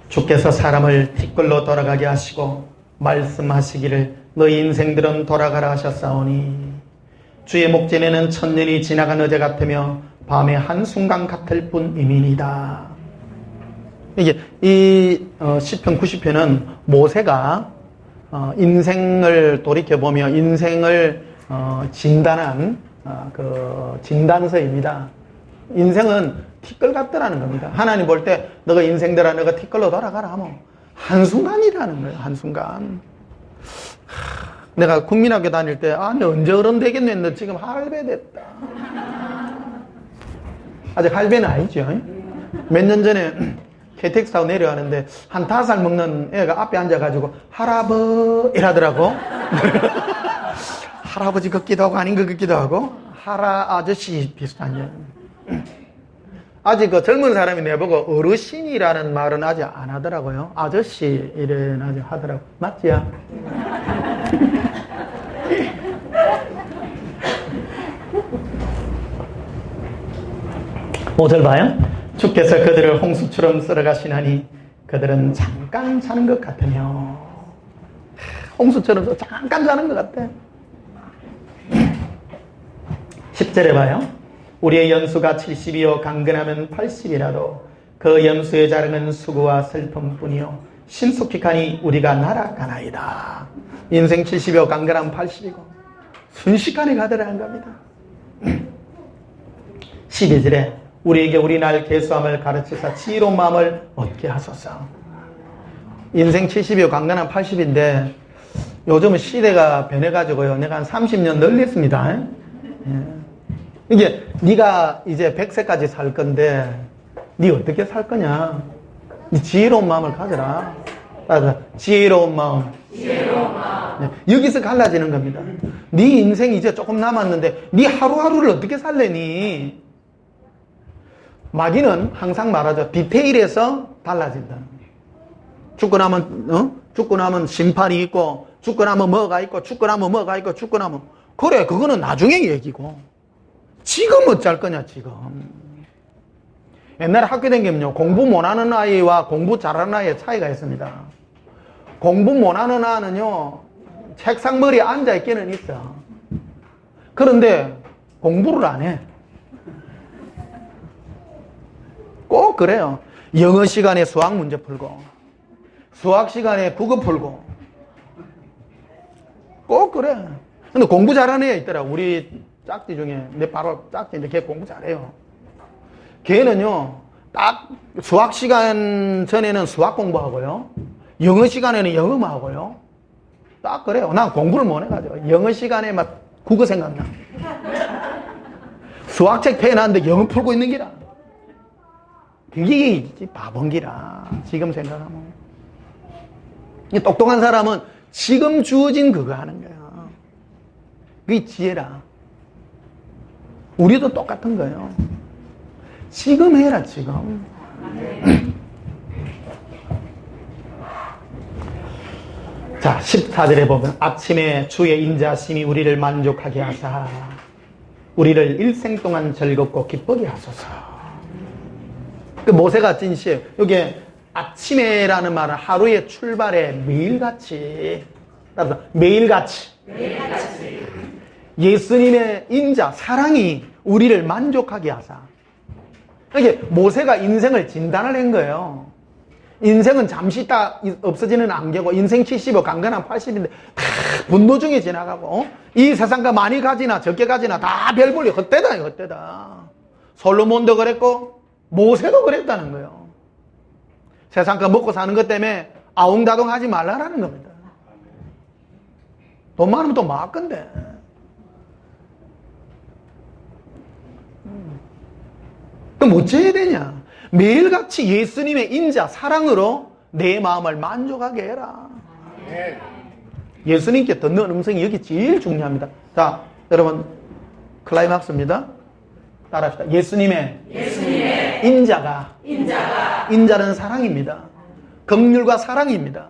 주께서 사람을 티끌로 돌아가게 하시고 말씀하시기를 너희 인생들은 돌아가라 하셨사오니 주의 목전에는 천년이 지나간 어제 같으며 밤의 한순간 같을 뿐이니이다. 이게 이 시편 90편은 모세가 인생을 돌이켜보며 인생을 진단한 그 진단서입니다. 인생은 티끌 같더라는 겁니다. 하나님 볼 때 너가 인생들아 너가 티끌로 돌아가라 하면 한순간이라는 거예요. 한순간. 내가 국민학교 다닐 때 너 언제 어른 되겠네. 너 지금 할배 됐다. 아직 할배는 아니죠. 몇 년 전에 KTX 타고 내려가는데 한 5살 먹는 애가 앞에 앉아가지고 할아버 이라더라고. 할아버지 같기도 하고 아닌 것 같기도 하고 아저씨 비슷한. 아직 그 젊은 사람이 내보고 어르신이라는 말은 아직 안 하더라고요. 아저씨 이래는 아직 하더라고. 맞지요? 오절 봐요. 주께서 그들을 홍수처럼 쓸어가시나니 그들은 잠깐 자는 것 같으며. 홍수처럼 잠깐 자는 것 같아. 10절에 봐요. 우리의 연수가 70이요 강건하면 80이라도 그 연수의 자랑은 수고와 슬픔뿐이요 신속히 가니 우리가 날아가나이다. 인생 70이요 강건하면 80이고 순식간에 가더라는 겁니다. 12절에 우리에게 우리 날 계수함을 가르치사 지혜로운 마음을 얻게 하소서. 인생 70이요 강건하면 80인데 요즘은 시대가 변해가지고요 내가 한 30년 늘렸습니다. 이게 네가 이제 100세까지 살 건데 네 어떻게 살 거냐. 네 지혜로운 마음을 가져라. 따라서 지혜로운 마음. 네, 여기서 갈라지는 겁니다. 네 인생 이제 조금 남았는데 네 하루하루를 어떻게 살래니. 마귀는 항상 말하죠. 디테일에서 달라진다. 죽고 나면 심판이 있고 죽고 나면 뭐가 있고 죽고 나면 뭐가 있고 죽고 나면 그래 그거는 나중에 얘기고 지금 어쩔 거냐 지금. 옛날에 학교 다니면요 공부 못하는 아이와 공부 잘하는 아이의 차이가 있습니다. 공부 못하는 아이는요 책상머리에 앉아있기는 있어. 그런데 공부를 안 해. 꼭 그래요. 영어 시간에 수학 문제 풀고 수학 시간에 국어 풀고 꼭 그래. 근데 공부 잘하는 애 있더라. 우리 짝지 중에 내 바로 짝지인데 걔 공부 잘해요. 걔는요 딱 수학 시간 전에는 수학 공부하고요 영어 시간에는 영어만 하고요 딱 그래요. 난 공부를 못 해가지고 영어 시간에 막 국어 생각나. 수학책 펴놨는데 영어 풀고 있는 기라. 그게 바본기라 지금 생각하면. 똑똑한 사람은 지금 주어진 그거 하는 거야. 그게 지혜라. 우리도 똑같은 거예요. 지금 해라 지금. 자 14절에 보면 아침에 주의 인자심이 우리를 만족하게 하사 우리를 일생 동안 즐겁고 기쁘게 하소서. 그 모세가 진시에 여기 아침에라는 말은 하루의 출발에 매일같이 예수님의 인자, 사랑이 우리를 만족하게 하사. 이게 모세가 인생을 진단을 한 거예요. 인생은 잠시 있다 없어지는 안개고 인생 70이 강건한 80인데 다 분노 중에 지나가고 이 세상과 많이 가지나 적게 가지나 다 별 볼일 헛되다 헛되다. 솔로몬도 그랬고 모세도 그랬다는 거예요. 세상과 먹고 사는 것 때문에 아웅다웅 하지 말라라는 겁니다. 돈 많으면 또 막 건데. 그럼 어째야 되냐? 매일같이 예수님의 인자, 사랑으로 내 마음을 만족하게 해라. 예수님께 듣는 음성이 여기 제일 중요합니다. 자, 여러분, 클라이막스입니다. 따라합시다. 예수님의 인자는 사랑입니다. 긍휼과 사랑입니다.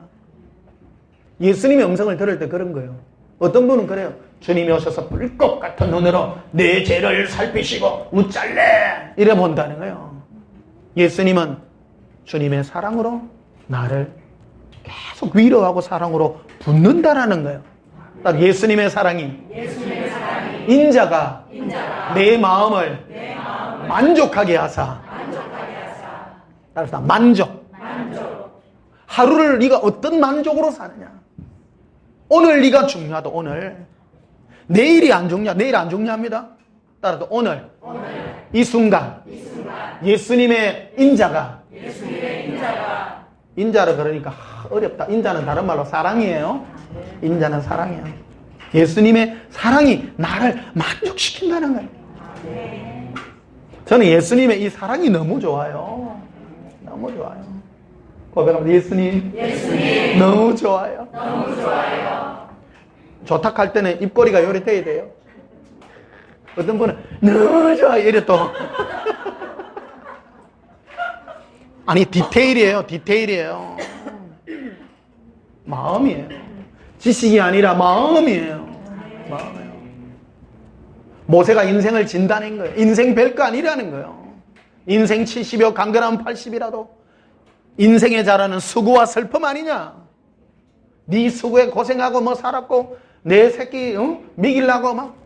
예수님의 음성을 들을 때 그런 거예요. 어떤 분은 그래요. 주님이 오셔서 불꽃 같은 눈으로 내 죄를 살피시고 웃잘래 이래 본다는 거예요. 예수님은 주님의 사랑으로 나를 계속 위로하고 사랑으로 붙는다라는 거예요. 예수님의 사랑이 인자가 내 마음을 만족하게 하사. 따라서 만족. 하루를 네가 어떤 만족으로 사느냐. 오늘 네가 중요하다. 오늘. 내일이 안 중요하. 내일 안 중요합니다. 따라서 오늘. 이 순간. 예수님의 인자가. 인자를 그러니까 어렵다. 인자는 다른 말로 사랑이에요. 인자는 사랑이에요. 예수님의 사랑이 나를 만족시킨다는 거예요. 저는 예수님의 이 사랑이 너무 좋아요. 너무 좋아요. 고백합니다. 예수님. 너무 좋아요. 좋다 할 때는 입꼬리가 요래 돼야 돼요. 어떤 분은 너무 좋아요. 이래 또. 아니, 디테일이에요. 마음이에요. 지식이 아니라 마음이에요. 모세가 인생을 진단한 거예요. 인생 별거 아니라는 거예요. 인생 70이요, 강건하면 80이라도 인생에 자라는 수고와 슬픔 아니냐. 네 수고에 고생하고 뭐 살았고 내 새끼 먹이려고 막.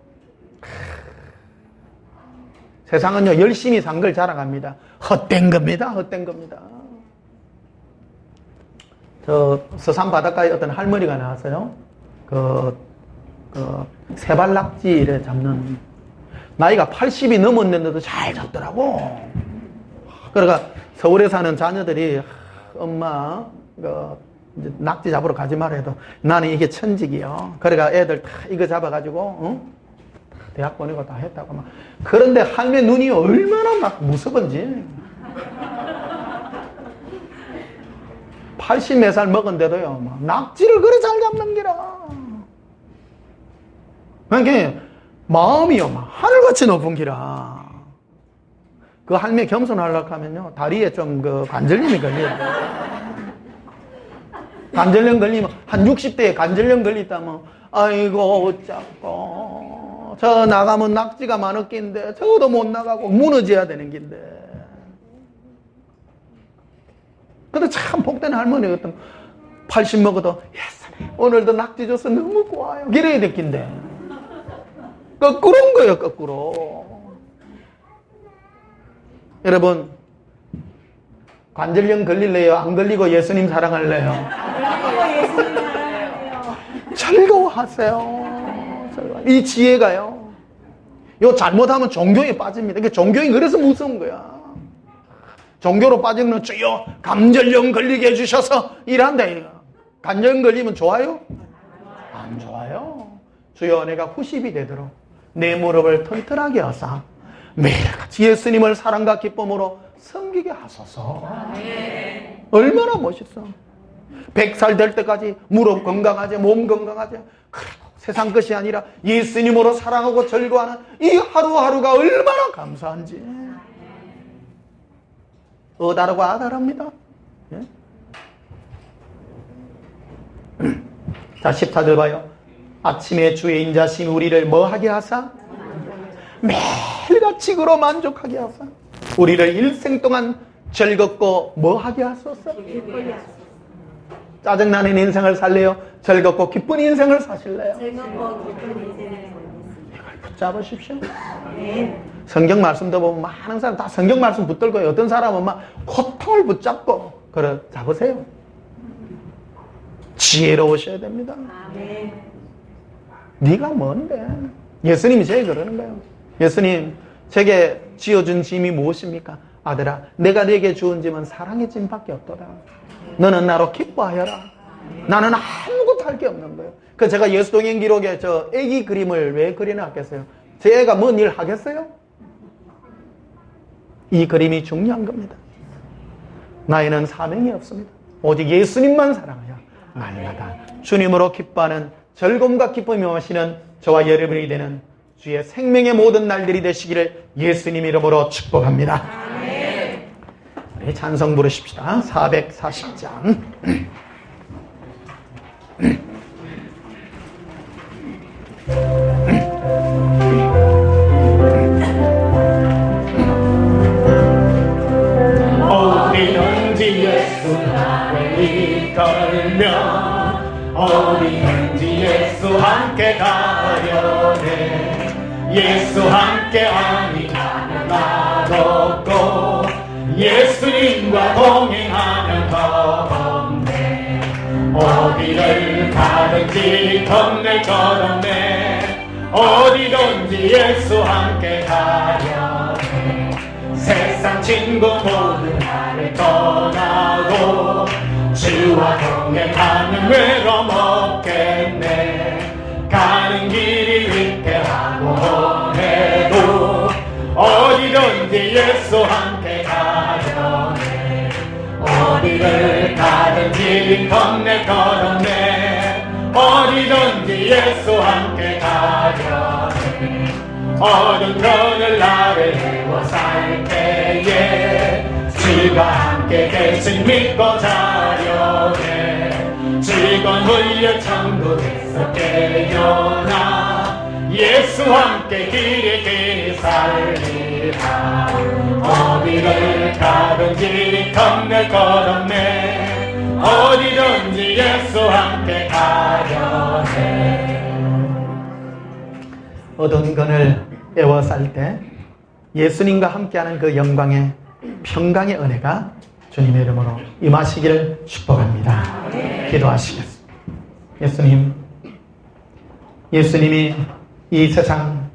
세상은요 열심히 산 걸 자랑합니다. 헛된 겁니다. 저 서산 바닷가에 어떤 할머니가 나왔어요. 세발낙지를 잡는, 나이가 80이 넘었는데도 잘 잡더라고. 그러니까 서울에 사는 자녀들이 엄마 이제 낙지 잡으러 가지 말아 해도 나는 이게 천직이요. 그러니까 애들 다 이거 잡아가지고 대학 보내고 다 했다고 막. 그런데 할매 눈이 얼마나 막 무서운지. 80몇 살 먹은데도요, 막 낙지를 그래 잘 잡는 기라. 그러니까 마음이요, 막 하늘같이 높은 기라. 그 할매 겸손하려고 하면요, 다리에 좀 관절염이 걸려요. 관절염 걸리면, 한 60대에 관절염 걸리다면, 아이고, 어쩌고. 저 나가면 낙지가 많을 낀데, 저도 못 나가고 무너져야 되는 긴데. 근데 참 복된 할머니 같은 80 먹어도 예수님 오늘도 낙지 줘서 너무 고와요. 이래야 될 긴데. 거꾸로인 거예요. 거꾸로. 여러분 관절염 걸릴래요? 안 걸리고 예수님 사랑할래요? 즐거워하세요. 이 지혜가요. 요 잘못하면 종교에 빠집니다. 그러니까 종교인 그래서 무서운 거야. 종교로 빠지는 주여 관절염 걸리게 해주셔서 일한다. 관절염 걸리면 좋아요? 안 좋아요. 주여 내가 후십이 되도록 내 무릎을 튼튼하게 하사 매일같이 예수님을 사랑과 기쁨으로 섬기게 하소서. 얼마나 멋있어. 100살 될 때까지 무릎 건강하지, 몸 건강하지. 그래도 세상 것이 아니라 예수님으로 사랑하고 즐거워하는 이 하루하루가 얼마나 감사한지. 어다르고 아다릅니다. 예? 자, 14절 봐요. 아침에 주의 인자심이 우리를 뭐하게 하사? 매일같이 그로 만족하게 하사. 우리를 일생 동안 즐겁고 뭐하게 하소서? 짜증나는 인생을 살래요? 즐겁고 기쁜 인생을 사실래요? 이걸 붙잡으십시오. 성경 말씀도 보면 많은 사람 다 성경 말씀 붙들고 어떤 사람은 막 고통을 붙잡고 그래 잡으세요. 지혜로우셔야 됩니다. 네가 뭔데? 예수님이 제게 그러는 거예요. 예수님 제게 지어준 짐이 무엇입니까? 아들아 내가 네게 주은 짐은 사랑의 짐밖에 없도다. 너는 나로 기뻐하여라. 나는 아무것도 할 게 없는 거예요. 그 제가 예수동행 기록에 저 애기 그림을 왜 그려놨겠어요? 제 애가 뭔 일 하겠어요? 이 그림이 중요한 겁니다. 나에는 사명이 없습니다. 오직 예수님만 사랑하여 날마다 주님으로 기뻐하는 즐거움과 기쁨이 마시는 저와 여러분이 되는 주의 생명의 모든 날들이 되시기를 예수님 이름으로 축복합니다. 우리 찬송 부르십시다. 440장. 어디든지 예수 나를 이끌며 어디든지 예수 함께 가려네. 예수 함께 하니 나는 맛없고 예수님과 동행하면 더없네. 어디를 가든지 겁낼 것 없네. 어디든지 예수 함께 가려네. 세상 친구 모두 나를 떠나고 주와 동행하면 외로움 없겠네. 가는 길이 위태하고 험해도 어디든지 예수 함께 가려네. 어디를 가든지 겁낼 것 없네. 어디든지 예수 함께 가려네. 어두운 그늘 나를 헤워 살 때에 주가 함께 계신 믿고 자려네. 즐거운 훈련 천국에서 깨어나 예수 함께 길에 길이 살리라. 어디를 가든지 겁낼 것 없네. 어디든지 예수 함께 가려네. 어두운 그늘 애워 살 때 예수님과 함께하는 그 영광의 평강의 은혜가 주님의 이름으로 임하시기를 축복합니다. 기도하시겠습니다. 예수님이 이 세상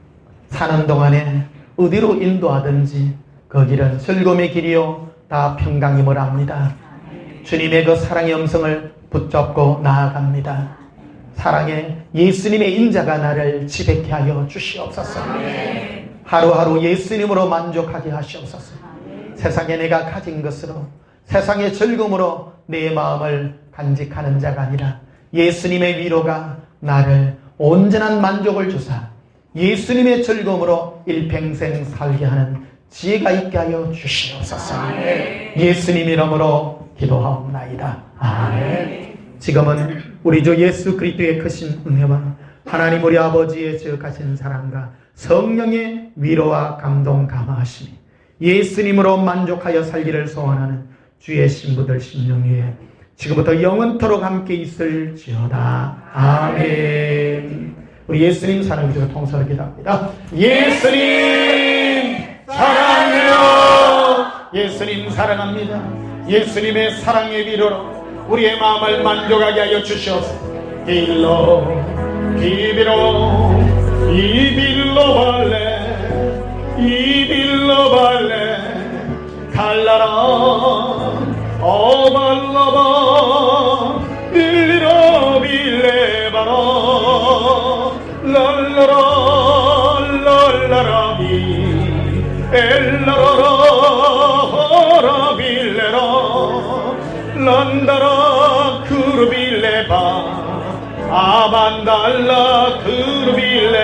사는 동안에 어디로 인도하든지 그 길은 즐거움의 길이요 다 평강임을 압니다. 주님의 그 사랑의 음성을 붙잡고 나아갑니다. 사랑의 예수님의 인자가 나를 지배케 하여 주시옵소서. 하루하루 예수님으로 만족하게 하시옵소서. 세상에 내가 가진 것으로 세상의 즐거움으로 내 마음을 간직하는 자가 아니라 예수님의 위로가 나를 온전한 만족을 주사 예수님의 즐거움으로 일평생 살게 하는 지혜가 있게 하여 주시옵소서. 예수님 이름으로 기도하옵나이다. 아멘. 지금은 우리 주 예수 그리스도의 크신 은혜와 하나님 우리 아버지의 지극하신 사랑과 성령의 위로와 감동 감화하심이 예수님으로 만족하여 살기를 소원하는 주의 신부들 심령 위에 지금부터 영원토록 함께 있을지어다. 아멘. 우리 예수님 사랑해 주시고 통성을 기도합니다. 예수님 사랑해요. 예수님 사랑합니다. 예수님의 사랑의 위로로 우리의 마음을 만족하게 하여 주시옵소서. 길로 기비로 이빌로 발레 이빌로 발레 갈라라 어발라바 빌리로 빌레바라 랄라라 랄라라비 엘라라라 라빌레라 란다라 크루빌레바 아반달라 크루빌레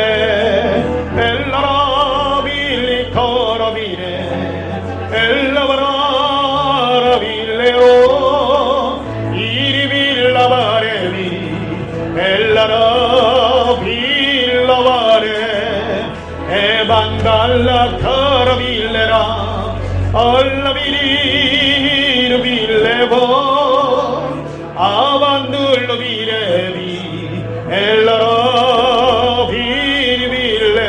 엘라라 빌리 커라빌레 엘라바라 빌레오 이리빌라바레비 엘라라 빌라바레 에반달라 커라빌레라 알라비리 빌레보 아반둘로 비레비 엘라라 비리빌레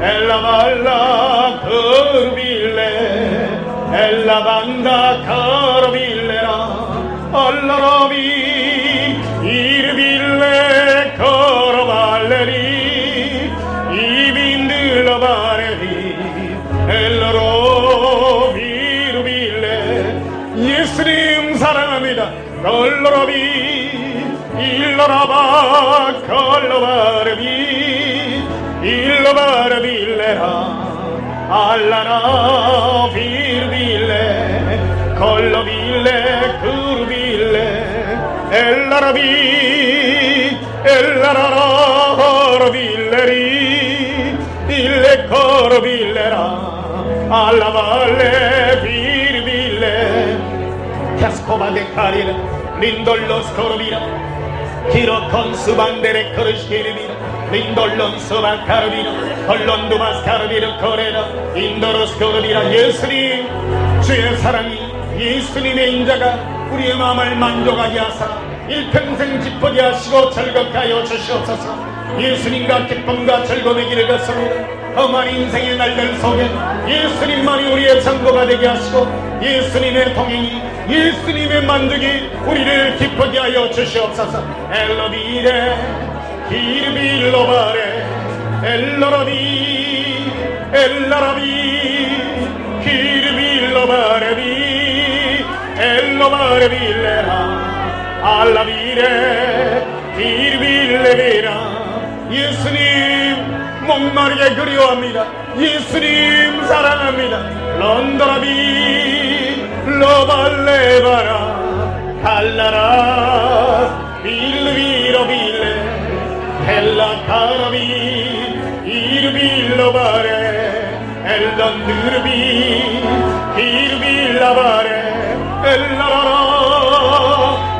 엘라발라 커르빌레 엘라반다 커르빌레라 알라라비 이르빌레 커르발레리 이빈들라 바레리 엘라로 비르빌레 예수님 사랑합니다. collorabi, illaraba, collobarbi, illobarabillera, allara, virbille, colloville, curville, ellarabi, ellarara, villeri, ille corvillera, alla valle, virbille, cascova de carira, lindollo scorvira, tiro con su bandere corriscirvira, lindollon suba carvira, collondumas carvira corera, 인도로 스corvira, 예수님, 주의 사랑이 예수님의 인자가 우리의 마음을 만족하게 하사 일평생 기쁘게 하시고 즐겁게 하여 주시옵소서. 예수님과 기쁨과 즐거움의 길을 걷습니다. 험한 인생의 날들 속에 예수님만이 우리의 전부가 되게 하시고 예수님의 동행이 예수님의 만족이 우리를 기쁘게 하여 주시옵소서. 엘로비레 기르빌로바레 엘로라비 엘라라비 기르빌로바레비 엘로바레빌레라 알라비레 기르빌레베라. 예수님 목마르게 그리워합니다. 예수님 사랑합니다. 런더라비 로발레바라 칼라라 빌르비로빌레 헬라카라비 이르빌로바레 엘런드르비 이르빌라바레 엘라라라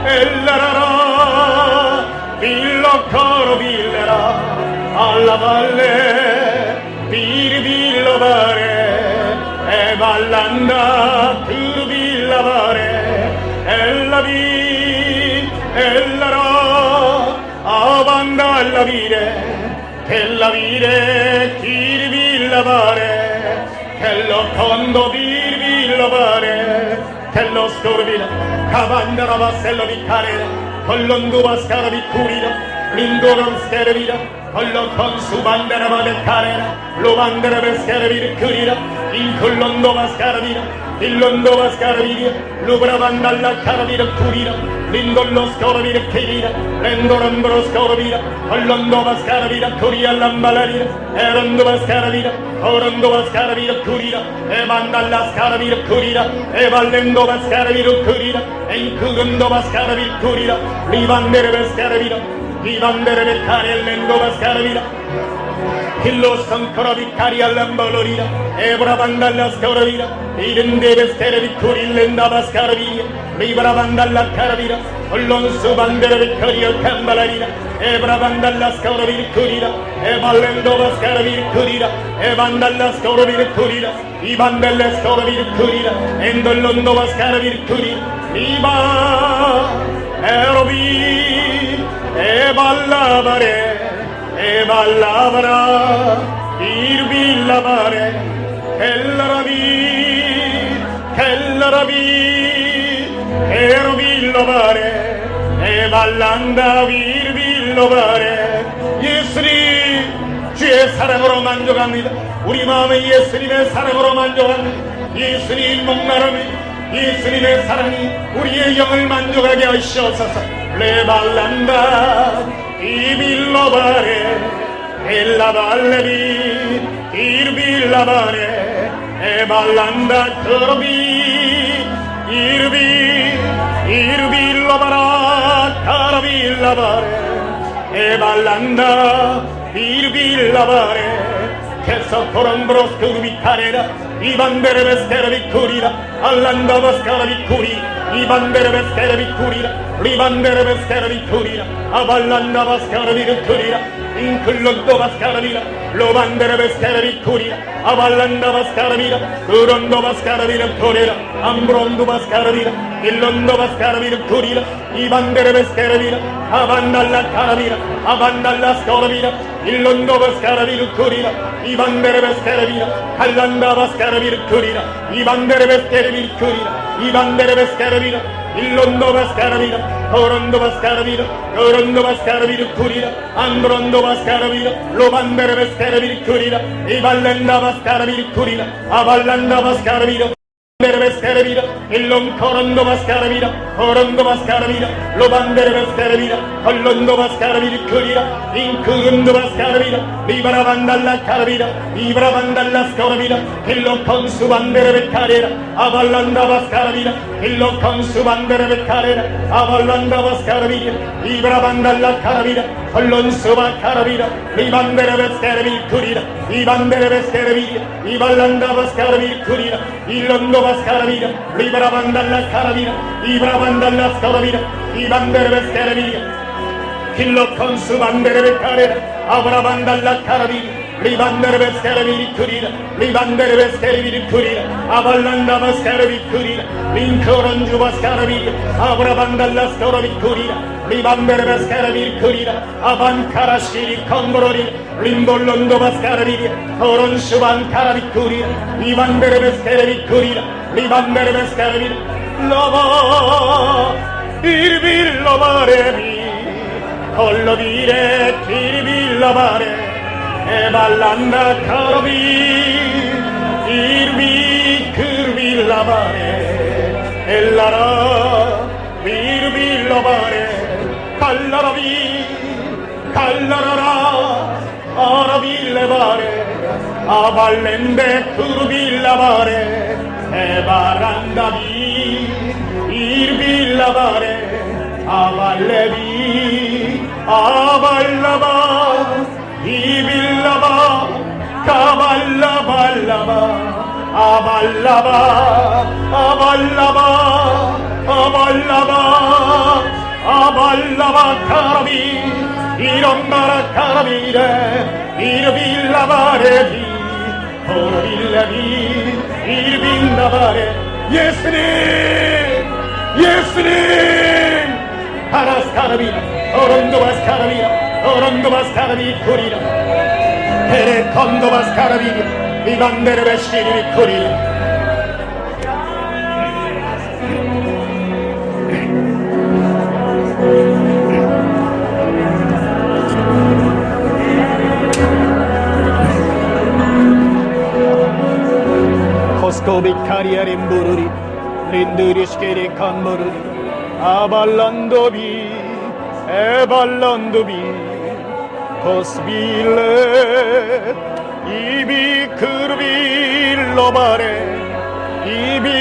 엘라라라 빌로카로빌레라 알라발레 비르빌로바레 에발란다 그르빌라바레 엘라비 엘라라 아반달라비레 텔라비레 기르빌라바레 텔로콘도 비르빌라바레 텔로스코르비라 카반다라바셀로비카레라 콜론두바스카라비쿠리라 린도론 스케르비라 콜로콘 수반데라바데 카레라 로반데라베 스케르비르 크리라 인클론도바스카라비라 일론도바스카라비리아 루브라반달라 카라비르 쿠리라 린돌로스코르비르 케리라 렌도란브로스코르비라 콜론도바스카라비라 쿠리알람발라리라 에론도바스카라비라 오론도바스카라비르 쿠리라 에반달라스카라비르 쿠리라 에발렌도바스카라비르 쿠리라 엔크근도바스카라비르 쿠리라 리반데르베스카라비라 리반데르베 카렐렌도바스카라비라 힐로선 코라비카리알람발로리라 에브라반달라스코라비라 이른데베스테레비쿠릴렌다바스카라비리아 리브라반달라카라비라 올론수반데레비커리어 캄발라리라 에브라반달라스코라비르쿠리라 에발렌도바스카라비르쿠리라 에반달라스코라비르쿠리라 이반달라스코라비르쿠리라 엔돌론도바스카라비르쿠리라 리바 에로비 에발라바레 에발라바라 이르빌라바레 헬라라비 헬라라비 에로빌로바레 에발란다 위르빌로바레. 예수님 주의 사랑으로 만족합니다. 우리 마음에 예수님의 사랑으로 만족합니다. 예수님 목마름이 예수님의 사랑이 우리의 영을 만족하게 하시옵소서. 레발란다 이빌로바레 엘라발레비 이르빌라바레 에발란다 크로비 이르빌라바라 카라빌라바레 에발란다 이르빌라바레 케소코란브로스 그루비카레라 이반데레베스테레비쿠리라 알란다바스카라비쿠리 이반데레베스테레비쿠리라 리반데레베스테레비쿠리라 아발란다바스카라비르쿠리라 인클론도바스카라비라 로반데레베스테레비쿠리라 아발란다바스카라비라 그론도바스카라비르쿠리라 암브론도바스카라비라 일론도바스카라비르쿠리라 이반데레베스테레비라 아반달라카라비라 아반달라스코라비라 일론도바스카라비르쿠리라 이반데레베스테레비라 칼란다바스카라비르쿠리라 이반데레베스테레비르쿠리라 이반데레베스테레비라 일론도바스카라비라 코론도바스카라비라 코론도바스카라비르쿠리라 암브론도바스카라비라 로반데레베스테레비르쿠리라 이발렌다바스카라비르쿠리라 아발란다바스카라비라 Mascaravira, il non corondo mascaravira, corondo mascaravira, lo bandere mascaravira, collondo mascaravira, curira, incurando mascaravira, libera bandalla caravira, libera bandalla scaravira, il lo con su bandere beccarera, avallanda mascaravira, il lo con su bandere beccarera, avallanda mascaravira, libera bandalla caravira, collon su mascaravira, li bandere mascaravira, curira, i bandere mascaravira, i ballanda mascaravira, curira, il londo mascaravira, libera bandalla caravira, libera bandalla scaravira, i bandere mascaravira, il lo con su bandere beccarera, avra bandalla caravira, li bandere mascaravira, curira, li bandere mascaravira, curira, avallanda mascaravira, curira, l'incorongiu mascaravira, avra bandalla scaravira, curira, li bandere mascaravira, curira, avancarashiri condorori, limbollondo mascaravira, oron suban caravira, curira, li bandere mascaravira, curira, li bandere mascaravira, lova, irvi lovarevi, collo dire, irvi lovare, e ballanda carovi, irvi curvi lavare, e lara, irvi lovare, callaravi, callarara, aravi levare, a vallende curvi lavare, e barandavi, irvi lavare, a vallevi, a vallava, i villava, cavalla vallava, a vallava, a vallava, a vallava, a vallava caravi, i rombara caravire, ir villavarevi, or villevi, ir villavare, yesne, aras caravira, orondo vas caravira, orondo mascaravi curira, ere condo mascaravi, i bandere vestiti curira. Coscobi carriere in bururi, rinduri scheri con bururi, a ballandovi, e ballandovi. Cosbille, ibi curvi lobare, ibi